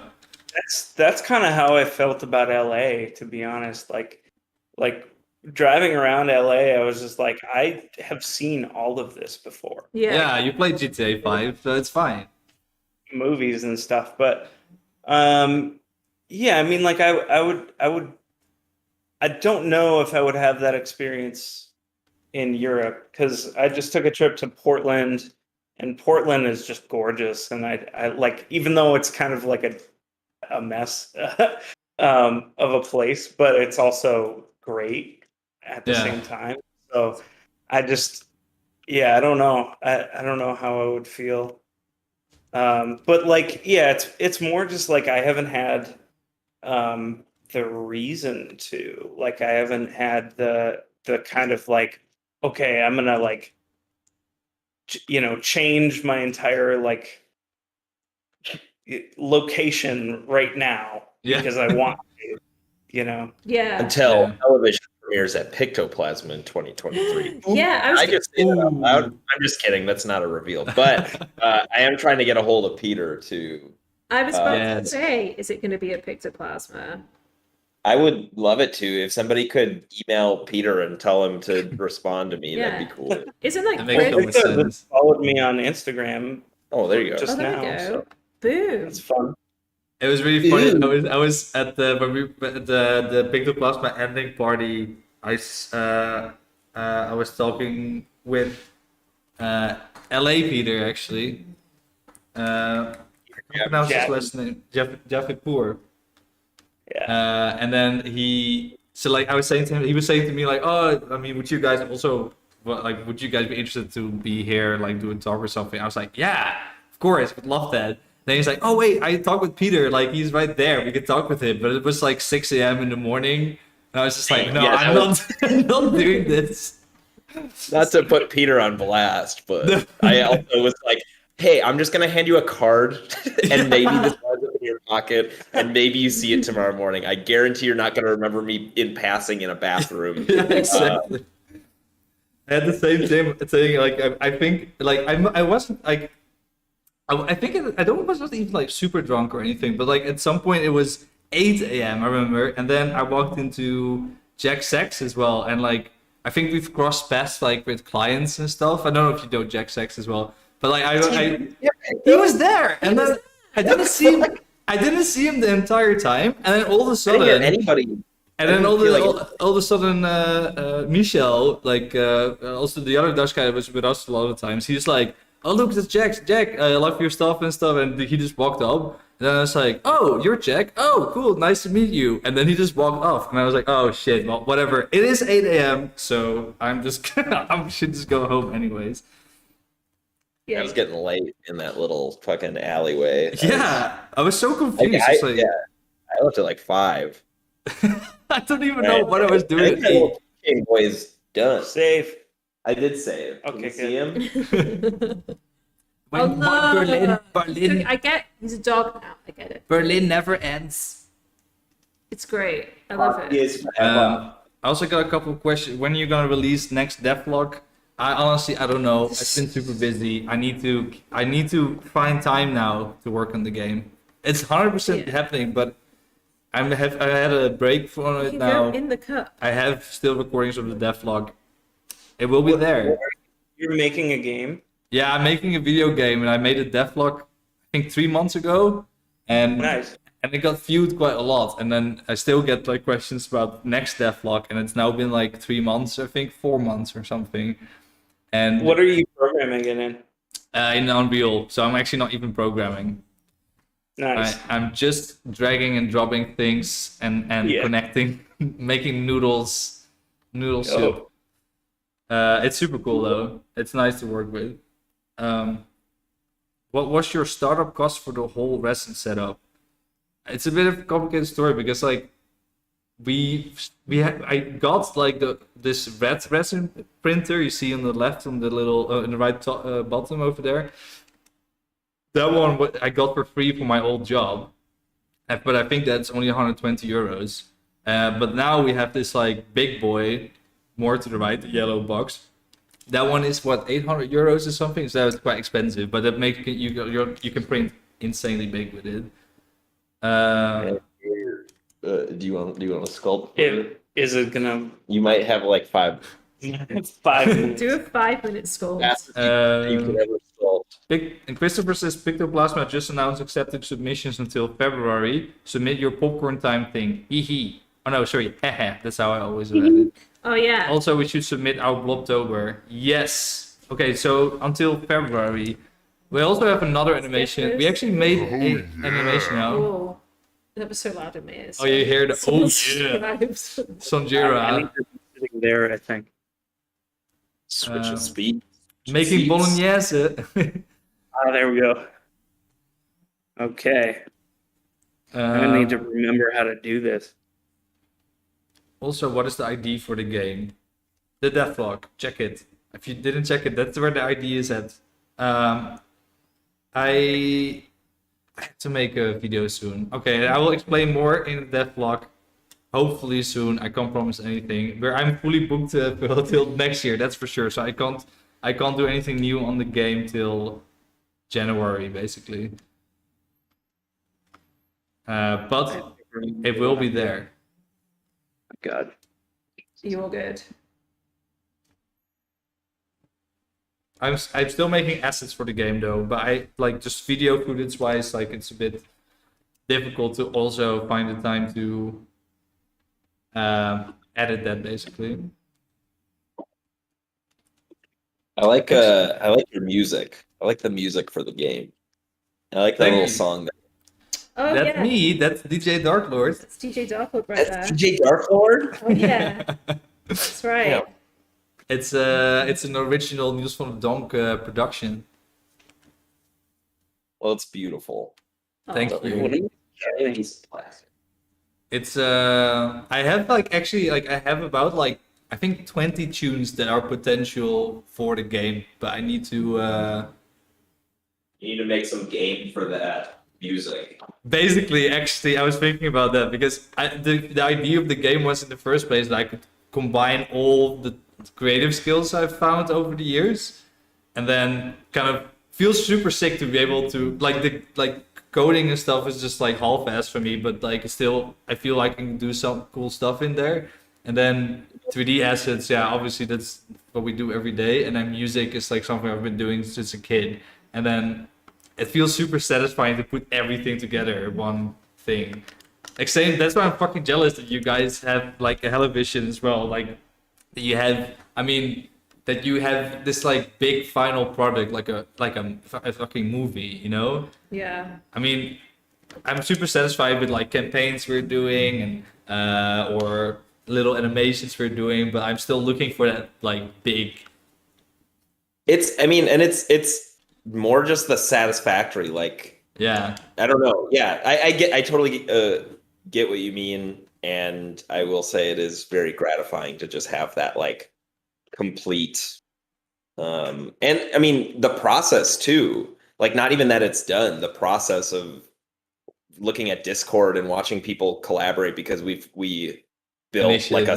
That's kind of how I felt about LA, to be honest. Like driving around LA, I was just like, I have seen all of this before. Yeah. Yeah, you played GTA 5, so it's fine. Movies and stuff, but yeah, I mean, like I don't know if I would have that experience in Europe, because I just took a trip to Portland, and Portland is just gorgeous, and I like, even though it's kind of like a mess of a place, but it's also great at the Yeah. same time. So I just, yeah, I don't know. I don't know how I would feel. But like, yeah, it's more just like I haven't had the reason to. Like I haven't had the kind of like, okay, I'm gonna like change my entire like location right now Yeah. because I want to, Yeah. Until Yeah. television premieres at Pictoplasma in 2023. Yeah, I just say that out loud. I'm just kidding. That's not a reveal. But I am trying to get a hold of Peter to. I was about Yeah. to say, is it going to be a Pictoplasma? I would love it too. If somebody could email Peter and tell him to respond to me, that'd be cool. Isn't like That makes so Chris? much Victor sense. just followed me on Instagram Oh, there you go. Oh, just there now. we go. So Boom. it's fun. It was really funny. I was at the when we at the Pictoplasma ending party. I was talking with LA Peter actually. How pronounce his Jack. last name? Javipour. Yeah. And then I was saying to him, he was saying to me like, oh, I mean, would you guys also would you guys be interested to be here, like do a talk or something? I was like, yeah, of course, would love that. Then he's like, oh wait, I talked with Peter, like he's right there, we could talk with him. But it was like 6 a.m. in the morning, and I was just like, no, Yeah, I'm not doing this. Not to put Peter on blast, but I also was like, hey, I'm just gonna hand you a card, and maybe this was in your pocket, and maybe you see it tomorrow morning. I guarantee you're not gonna remember me in passing in a bathroom. Yeah, exactly. I had the same thing. Like I think, like I wasn't like. I think I wasn't even like super drunk or anything, but like at some point it was 8 a.m. I remember, and then I walked into Jack Sachs as well, and like I think we've crossed paths like with clients and stuff. I don't know if you know Jack Sachs as well, but like he was there, and then I didn't see him. I didn't see him the entire time, and then all of a I didn't sudden, hear anybody. and then all of a sudden, Michel, like also the other Dutch guy that was with us a lot of the times, he's like, "Oh look, that's Jack. Jack, I love your stuff and stuff." And he just walked up, and then I was like, "Oh, you're Jack. Oh, cool, nice to meet you." And then he just walked off, and I was like, "Oh shit, well, whatever. It is 8 a.m., so I should just go home anyways." I was getting late in that little fucking alleyway. Yeah, I was so confused. It's like, I left at like 5. I don't even know what I was doing. King Boy's done. Save. I did save. Can Okay, you see him? Oh no! Berlin, I get he's a dog now. I get it. Berlin never ends. It's great. I love it. Yes. I also got a couple of questions. When are you gonna release next devlog? I honestly don't know. I've been super busy. I need to find time now to work on the game. It's 100% happening, but I had a break from You it can now. go in the cup. I have still recordings of the devlog. It will be there. You're making a game. Yeah, I'm making a video game, and I made a devlog I think 3 months ago, and Nice. and it got viewed quite a lot. And then I still get like questions about next devlog, and it's now been like 3 months, I think 4 months or something. And What are you programming it in? in Unreal, so I'm actually not even programming. Nice. I'm just dragging and dropping things and Yeah. connecting, making noodle soup. It's super cool though. It's nice to work with. What was your startup cost for the whole resin setup? It's a bit of a complicated story because like I got like this red resin printer you see on the left on the little in the right bottom over there. That one I got for free for my old job, but I think that's only 120 euros. But now we have this like big boy, more to the right, the yellow box. That one is what 800 euros or something. So that's quite expensive, but that makes you can print insanely big with it. Do you want to sculpt? Is it gonna You might have like 5 5 minutes? Do a 5-minute sculpt. fastest you could ever sculpt. And Christopher says Pictoplasma just announced accepting submissions until February. Submit your popcorn time thing. Hee hee. Oh no, sorry. Hehe. That's how I always read it. Oh yeah. Also, we should submit our Blobtober. Yes. Okay, so until February. We also have another animation. We actually made an animation now. Oh, that was so loud in my ears. Oh, you hear the Someone oh yeah, subscribed. I Sanjira need to be sitting there, I think. Switch of speed. making Seats. bolognese. Ah, there we go. Okay. I need to remember how to do this. Also, what is the ID for the game? The devlog. Check it. If you didn't check it, that's where the ID is at. I have to make a video soon. Okay, I will explain more in the devlog. Hopefully soon. I can't promise anything. I'm fully booked till next year. That's for sure. So I can't do anything new on the game till January, basically. But it will be there. God. You all good? I'm still making assets for the game though, but I like just video footage wise, like it's a bit difficult to also find the time to edit that basically. I like your music. I like the music for the game. I like that Thank little you. song. Oh That's yeah, me. That's DJ Darklord. It's DJ Darkwood right That's there. DJ Darklord. Oh yeah, that's right. Yeah. It's an original Niels van Donk production. Well, it's beautiful. Thank Oh. you. Chinese plastic. It's I have like actually like I have about like I think 20 tunes that are potential for the game, but I need to You need to make some game for that music. basically actually I was thinking about that because the idea of the game was in the first place that I could combine all the creative skills I've found over the years and then kind of feels super sick to be able to like coding and stuff is just like half-assed for me, but like still I feel like I can do some cool stuff in there. And then 3D assets, yeah, obviously that's what we do every day. And then music is like something I've been doing since a kid. And then it feels super satisfying to put everything together in one thing. Like saying that's why I'm fucking jealous that you guys have like a television as well. Like that you have, I mean, that you have this like big final product, like a fucking movie, you know? Yeah. I mean, I'm super satisfied with like campaigns we're doing and or little animations we're doing, but I'm still looking for that like big. It's more just the satisfactory. Like, Yeah. I don't know. Yeah, I totally get what you mean, and I will say it is very gratifying to just have that like complete. And I mean the process too. Like, not even that it's done. The process of looking at Discord and watching people collaborate because we built like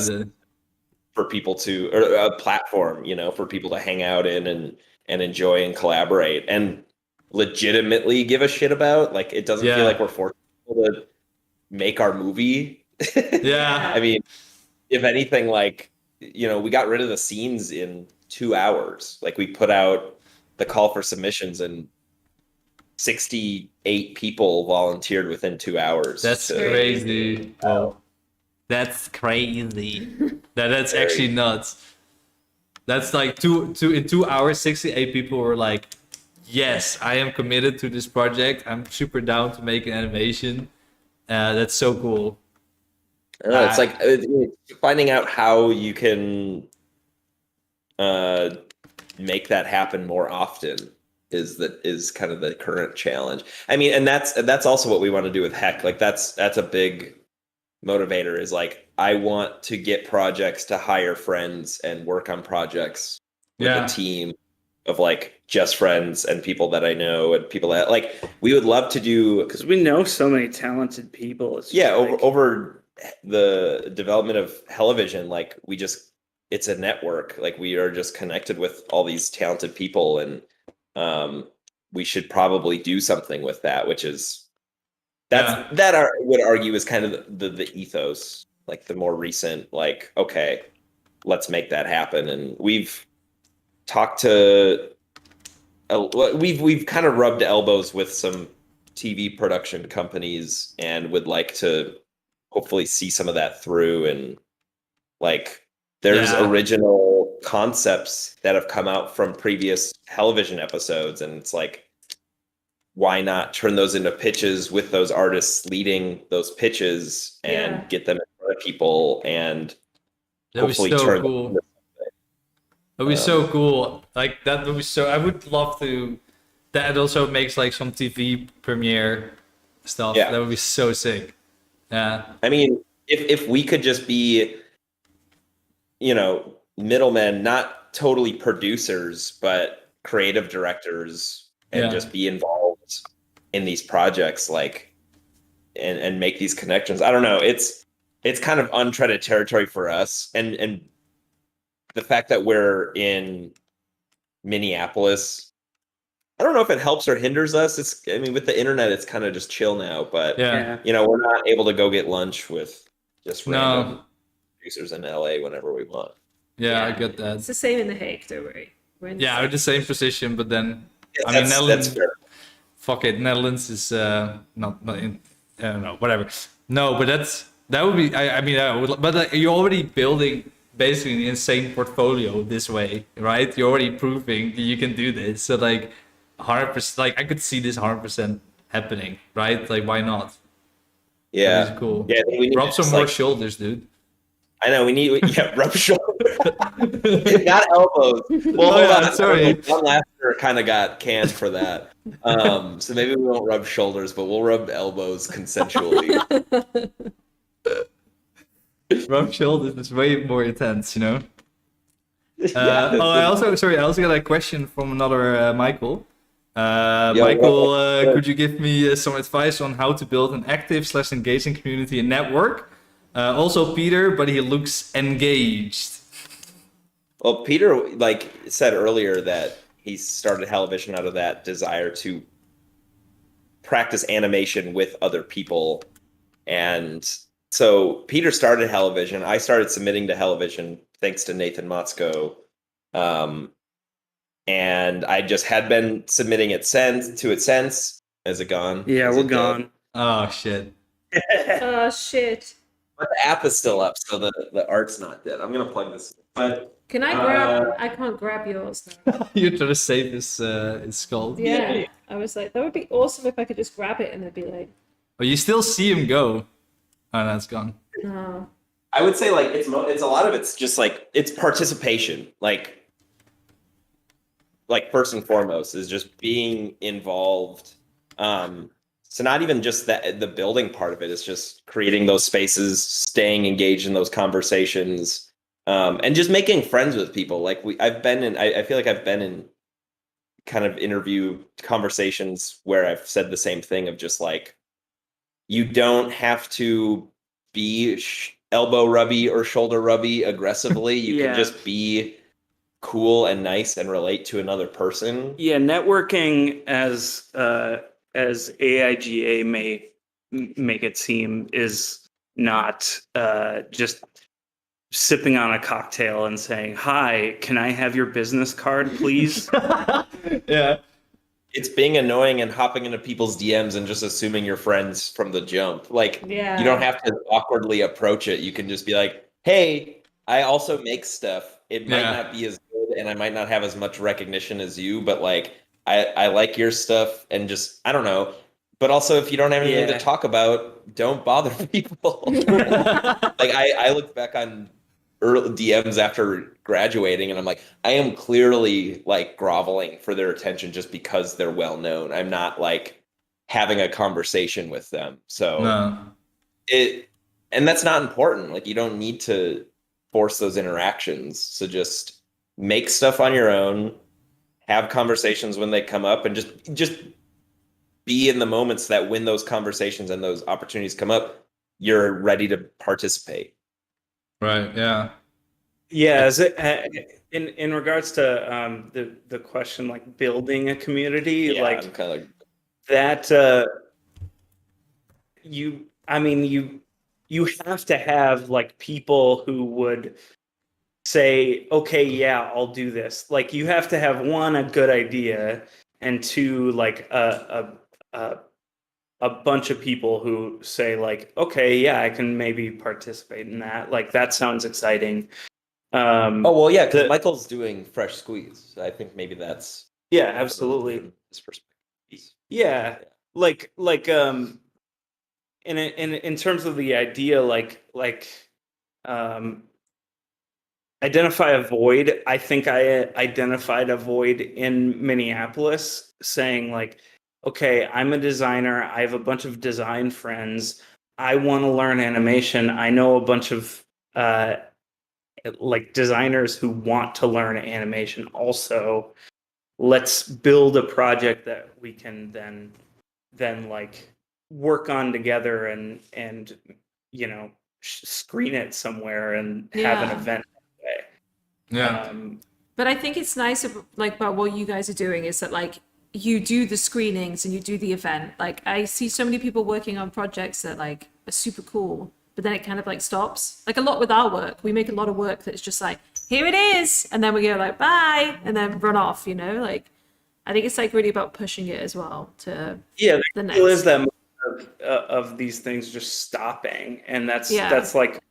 for people to or a platform, you know, for people to hang out in and enjoy and collaborate and legitimately give a shit about. Like, it doesn't feel like we're forcing people to make our movie. Yeah. I mean, if anything, like, you know, we got rid of the scenes in 2 hours. Like, we put out the call for submissions and 68 people volunteered within 2 hours. That's crazy. Well, that's crazy. That's actually nuts. That's like in 2 hours, 68 people were like, yes, I am committed to this project. I'm super down to make an animation. That's so cool. It's like finding out how you can make that happen more often is kind of the current challenge. I mean, and that's also what we want to do with Heck. Like, that's a big motivator, is like, I want to get projects to hire friends and work on projects with a team of like just friends and people that I know and people that like we would love to do, because we know so many talented people. It's yeah, like, over the development of television, like it's a network. Like, we are just connected with all these talented people, and we should probably do something with that, which is that I would argue is kind of the ethos, like the more recent, like, okay, let's make that happen. And we've talked to we've kind of rubbed elbows with some TV production companies and would like to hopefully see some of that through. And like, there's original concepts that have come out from previous television episodes, and it's like, why not turn those into pitches with those artists leading those pitches and get them in front of people and that would hopefully be so turn cool. them into something. That would be so cool. Like, that would be so. I would love to. That also makes like some TV premiere stuff. Yeah. That would be so sick. Yeah. I mean, if we could just be, you know, middlemen, not totally producers, but creative directors, and just be involved in these projects, like, and make these connections. I don't know. It's kind of untreaded territory for us, and the fact that we're in Minneapolis, I don't know if it helps or hinders us. I mean, with the internet, it's kind of just chill now, but Yeah. you know, we're not able to go get lunch with just random producers in LA whenever we want. Yeah, I get It's that. the same in The Hague, don't worry. We're in Yeah, we're the same position, but then I mean, That's Netherlands. fair. Fuck it, Netherlands is not in. I don't know, whatever. No, but that would be. I mean, but you're already building basically an insane portfolio this way, right? You're already proving that you can do this. So like, 100%. Like I could see this 100% happening, right? Like why not? Yeah. That is cool. Yeah, I think we need Rub to some just, more like, shoulders, dude. I know we need rub shoulder, not elbows. Well, hold yeah, on. sorry. One laughter kind of got canned for that. So maybe we won't rub shoulders, but we'll rub elbows consensually. Rub shoulders is way more intense, you know. Yeah. I also got a question from another Michael. Yo, Michael, what? could you give me some advice on how to build an active/engaging community and network? Also Peter, but he looks engaged. Well, Peter, like said earlier, that he started Hellevision out of that desire to practice animation with other people, and so Peter started Hellevision. I started submitting to Hellevision thanks to Nathan Motzko, and I just had been submitting it since. Is it gone? Yeah, Is we're it dead? gone. Oh shit. Oh shit. But the app is still up, so the art's not dead. I'm gonna plug this. But Can I grab? I can't grab yours now. You're trying to save his skull. Yeah, I was like, that would be awesome if I could just grab it and it'd be like, But you still see him go. Oh, that's gone. no. I would say like it's a lot of it's just like it's participation. Like first and foremost is just being involved. So not even just the building part of it, it's just creating those spaces, staying engaged in those conversations, and just making friends with people. Like I feel like I've been in kind of interview conversations where I've said the same thing of just like, you don't have to be elbow rubby or shoulder rubby aggressively. You Yeah. can just be cool and nice and relate to another person. Yeah, networking as AIGA may make it seem is not just sipping on a cocktail and saying, "Hi, can I have your business card, please?" Yeah. It's being annoying and hopping into people's DMs and just assuming you're friends from the jump. Like, Yeah. you don't have to awkwardly approach it. You can just be like, hey, I also make stuff. It might Yeah. not be as good and I might not have as much recognition as you, but like, I like your stuff and just, I don't know. But also, if you don't have anything Yeah. to talk about, don't bother people. Like, I look back on early DMs after graduating and I'm like, I am clearly like groveling for their attention just because they're well known. I'm not like having a conversation with them. So No. and that's not important. Like, you don't need to force those interactions. So just make stuff on your own, have conversations when they come up, and just be in the moments that when those conversations and those opportunities come up, you're ready to participate. Right. Yeah. Yeah, in regards to the question, like building a community, Yeah, like I'm kind of like, that, you have to have like people who would say, okay, yeah, I'll do this. Like, you have to have, one, a good idea, and two, like a bunch of people who say like, okay, yeah, I can maybe participate in that. Like, that sounds exciting. oh well, yeah, because Michael's doing Fresh Squeeze. I think maybe that's Yeah, absolutely. from his perspective. Yeah, like in terms of the idea, identify a void. I think I identified a void in Minneapolis, saying like, okay, I'm a designer. I have a bunch of design friends. I want to learn animation. I know a bunch of like designers who want to learn animation also. Let's build a project that we can then like work on together and you know, screen it somewhere and have an Yeah. event that way. Yeah. But I think it's nice about what you guys are doing is that like you do the screenings and you do the event. Like I see so many people working on projects that like are super cool, but then it kind of like stops. Like a lot with our work, we make a lot of work that's just like, here it is, and then we go like bye, and then run off. You know, like I think it's like really about pushing it as well to Yeah, the there still next. is that moment of these things just stopping, and that's Yeah. like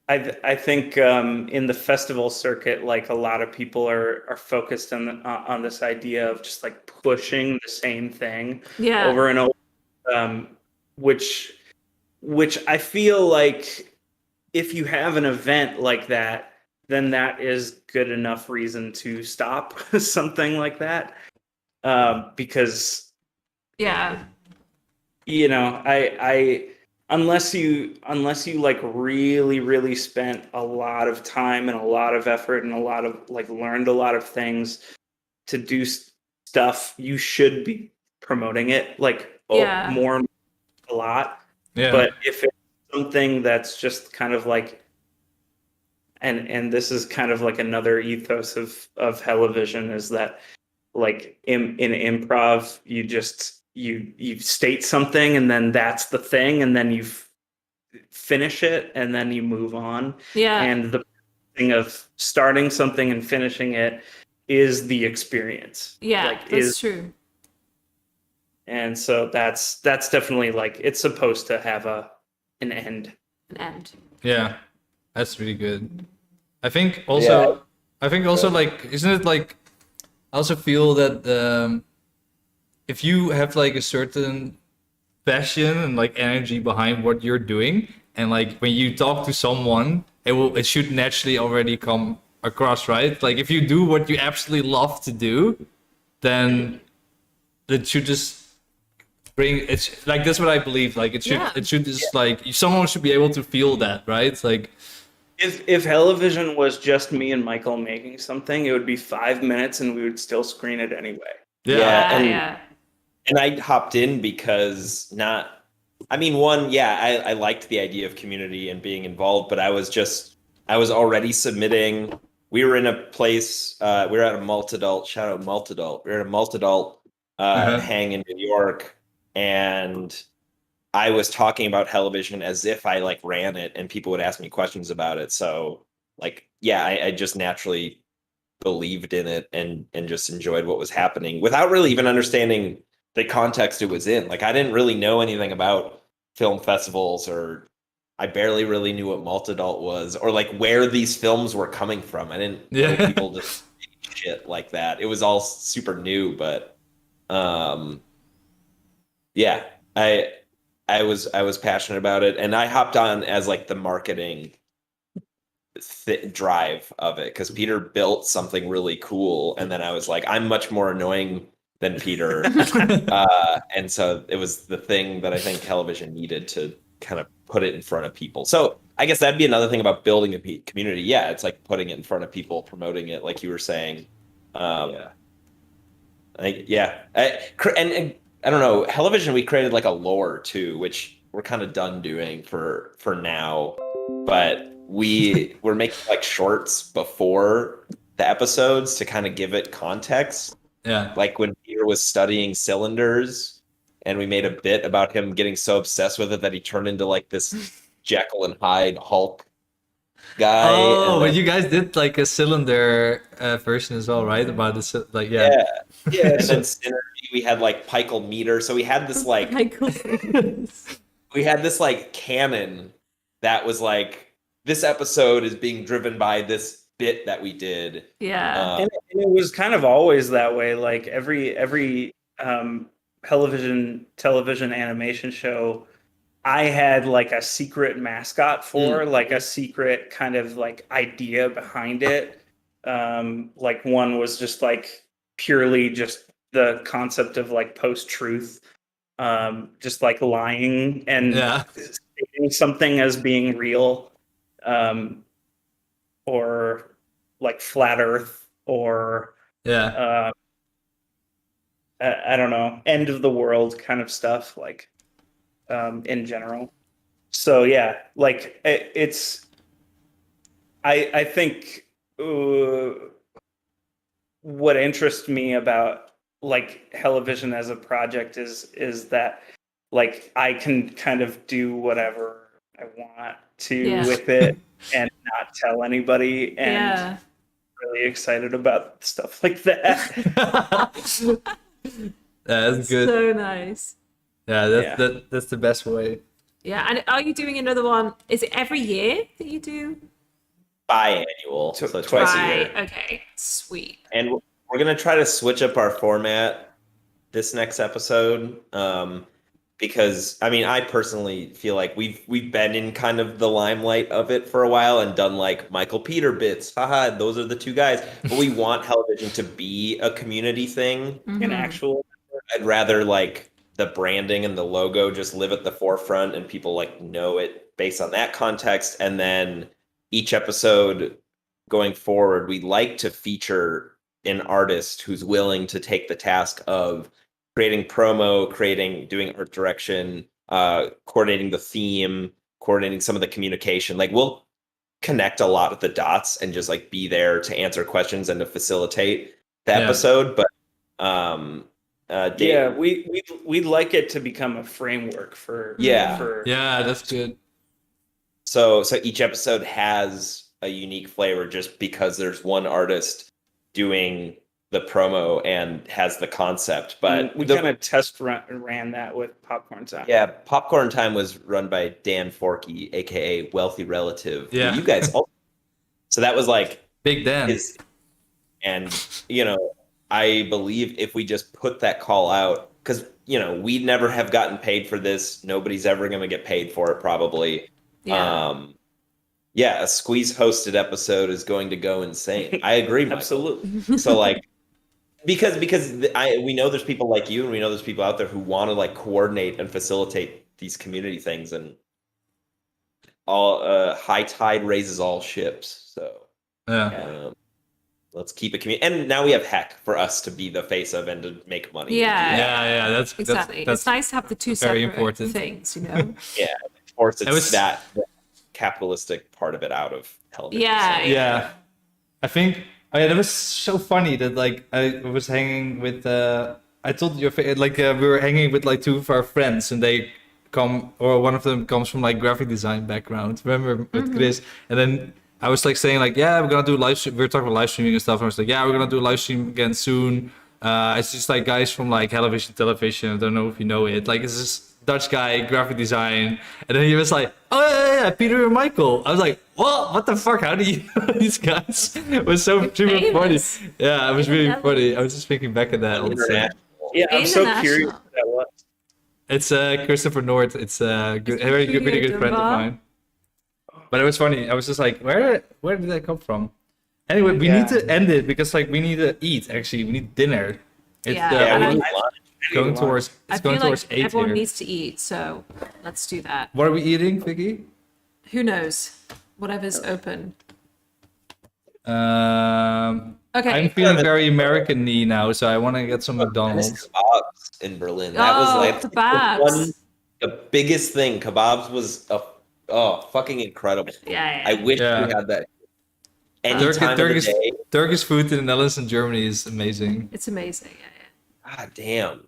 I think in the festival circuit, like a lot of people are focused on this idea of just like pushing the same thing Yeah. over and over, which I feel like if you have an event like that, then that is good enough reason to stop something like that, because Yeah. you know I unless you like really spent a lot of time and a lot of effort and a lot of like learned a lot of things to do stuff, you should be promoting it like Yeah. more a lot. Yeah. But if it's something that's just kind of like, and this is kind of like another ethos of television, is that like in improv you just you state something and then that's the thing, and then you finish it and then you move on. Yeah. And the thing of starting something and finishing it is the experience. Yeah. Like, That's true. and so that's definitely like it's supposed to have an end. An end. Yeah, that's really good. I think also, like, isn't it like, I also feel that if you have like a certain passion and like energy behind what you're doing, and like when you talk to someone, it should naturally already come across, right? Like if you do what you absolutely love to do, then it should just bring, it's like, that's what I believe. Like it should just like, someone should be able to feel that, right? It's like, If television was just me and Michael making something, it would be 5 minutes and we would still screen it anyway. Yeah, and Yeah. and I hopped in because I mean, one, yeah, I liked the idea of community and being involved, but I was already submitting. We were in a place, we were at a multi-adult, shout out multi-adult. We were at a multi-adult hang in New York, and I was talking about television as if I like ran it and people would ask me questions about it. So like, yeah, I just naturally believed in it and just enjoyed what was happening without really even understanding the context it was in. Like I didn't really know anything about film festivals, or I barely really knew what multi-adult was, or like where these films were coming from. I didn't know people just make shit like that. It was all super new, but yeah, I was passionate about it, and I hopped on as like the marketing drive of it because Peter built something really cool, and then I was like, I'm much more annoying than Peter, and so it was the thing that I think television needed to kind of put it in front of people. So I guess that'd be another thing about building a community. Yeah, it's like putting it in front of people, promoting it, like you were saying. And I don't know, television, we created like a lore too, which we're kind of done doing for now, but we're making like shorts before the episodes to kind of give it context. yeah. Like when Peter was studying cylinders, and we made a bit about him getting so obsessed with it that he turned into like this Jekyll and Hyde Hulk guy. Oh, and but then, you guys did like a cylinder version as well, right? About this, like, yeah. And then Synergy, we had like Pikel meter. So we had this like Michael. we had this like canon that was like, this episode is being driven by this bit that we did. Yeah. And it was kind of always that way. Like every television animation show, I had like a secret mascot for, like a secret kind of like idea behind it. Like one was just like purely just the concept of like post-truth, just like lying and stating something as being real, or like flat Earth, or I don't know, end of the world kind of stuff, like in general. So yeah, like it's I think what interests me about like television as a project is that like I can kind of do whatever I want to Yeah. with it and not tell anybody, and Yeah. really excited about stuff like that. That's good. So nice. Yeah, that's the best way. Yeah. And are you doing another one? Is it every year that you do? Biannual, so twice a Right. year. Okay. Sweet. And we're gonna try to switch up our format this next episode. Because I mean, I personally feel like we've been in kind of the limelight of it for a while and done like Michael Peter bits. Haha, those are the two guys. But we want television to be a community thing. An actual I'd rather like the branding and the logo just live at the forefront and people like know it based on that context. And then each episode going forward, we like to feature an artist who's willing to take the task of creating promo, doing art direction, coordinating the theme, coordinating some of the communication. Like we'll connect a lot of the dots and just like be there to answer questions and to facilitate the episode. But yeah, we'd like it to become a framework for Yeah. Yeah, that's good. So each episode has a unique flavor just because there's one artist doing the promo and has the concept. But we kind of test ran that with Popcorn Time. yeah, Popcorn Time was run by Dan Forkey, aka Wealthy Relative. who Yeah. you guys also. So that was like Big Dan. and I believe if we just put that call out, because we'd never have gotten paid for this. Nobody's ever going to get paid for it, probably. Yeah. A Squeeze hosted episode is going to go insane. I agree, Michael. Absolutely. So like, because we know there's people like you, and we know there's people out there who want to like coordinate and facilitate these community things, and all high tide raises all ships. So Yeah. let's keep it community. And now we have Heck for us to be the face of and to make money. Yeah. Yeah, that's Exactly. That's It's nice to have the two very separate important. things, Yeah, of course, it's It was- that capitalistic part of it out of television. Yeah. So- Yeah. I think that was so funny that like I was hanging with I told you like we were hanging with like two of our friends, and they come, or one of them comes from like graphic design background. Remember with Chris? And then I was like saying like, yeah, we're gonna do live stream. We were talking about live streaming and stuff. And I was like, yeah, we're gonna do a live stream again soon. It's just like guys from like television. I don't know if you know it. Like it's this Dutch guy, graphic design. And then he was like, oh yeah, Peter and Michael. I was like, what the fuck? How do you know these guys? It was so super funny. Famous. Yeah, it was really International. funny. I was just thinking back at that. all the time. International. Yeah, I'm so curious International. what that was. It's Christopher North. It's a good, a very good, really good friend of Dunbar. mine. But it was funny. I was just like, where did that come from? Anyway, we need to end it because like we need to eat. Actually, we need dinner. It's Yeah. Yeah, we I- need lunch. going towards. I It's going feel towards like 8 everyone here. needs to eat, so let's do that. What are we eating, Vicky? Who knows? Whatever's open. I'm Okay. feeling very American-y now, so I want to get some I miss McDonald's. kebabs in Berlin. That was Oh, like kebabs. the biggest thing. Kebabs was fucking incredible. Yeah. I wish Yeah. we had that any Turkish, time of the Turkish, day. Turkish food in the Netherlands and Germany is amazing. It's amazing. Yeah. God damn.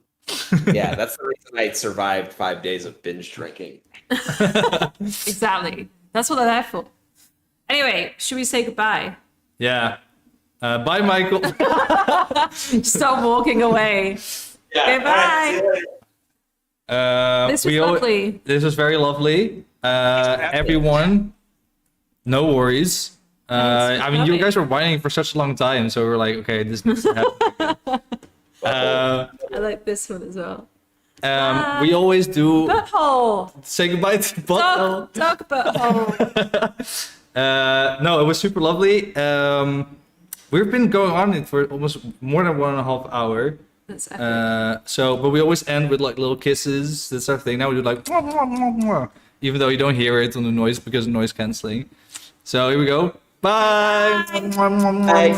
Yeah, that's the reason I survived 5 days of binge drinking. Exactly. That's what they're there for. Anyway, should we say goodbye? Yeah. Bye, Michael. Start walking away. Goodbye. This was lovely. This was very lovely. Everyone, no worries. I mean, you lovely. guys were whining for such a long time, so we were like, okay, this needs to happen. I like this one as well. We always do Butthole. say goodbye to the bottle. Dog butthole. No, it was super lovely. We've been going on it for almost more than 1.5 hours. That's epic. But we always end with like little kisses. That's our thing. Now we do like, mwah, mwah, mwah, mwah, even though you don't hear it on the noise because of noise canceling. So here we go. Bye. Bye.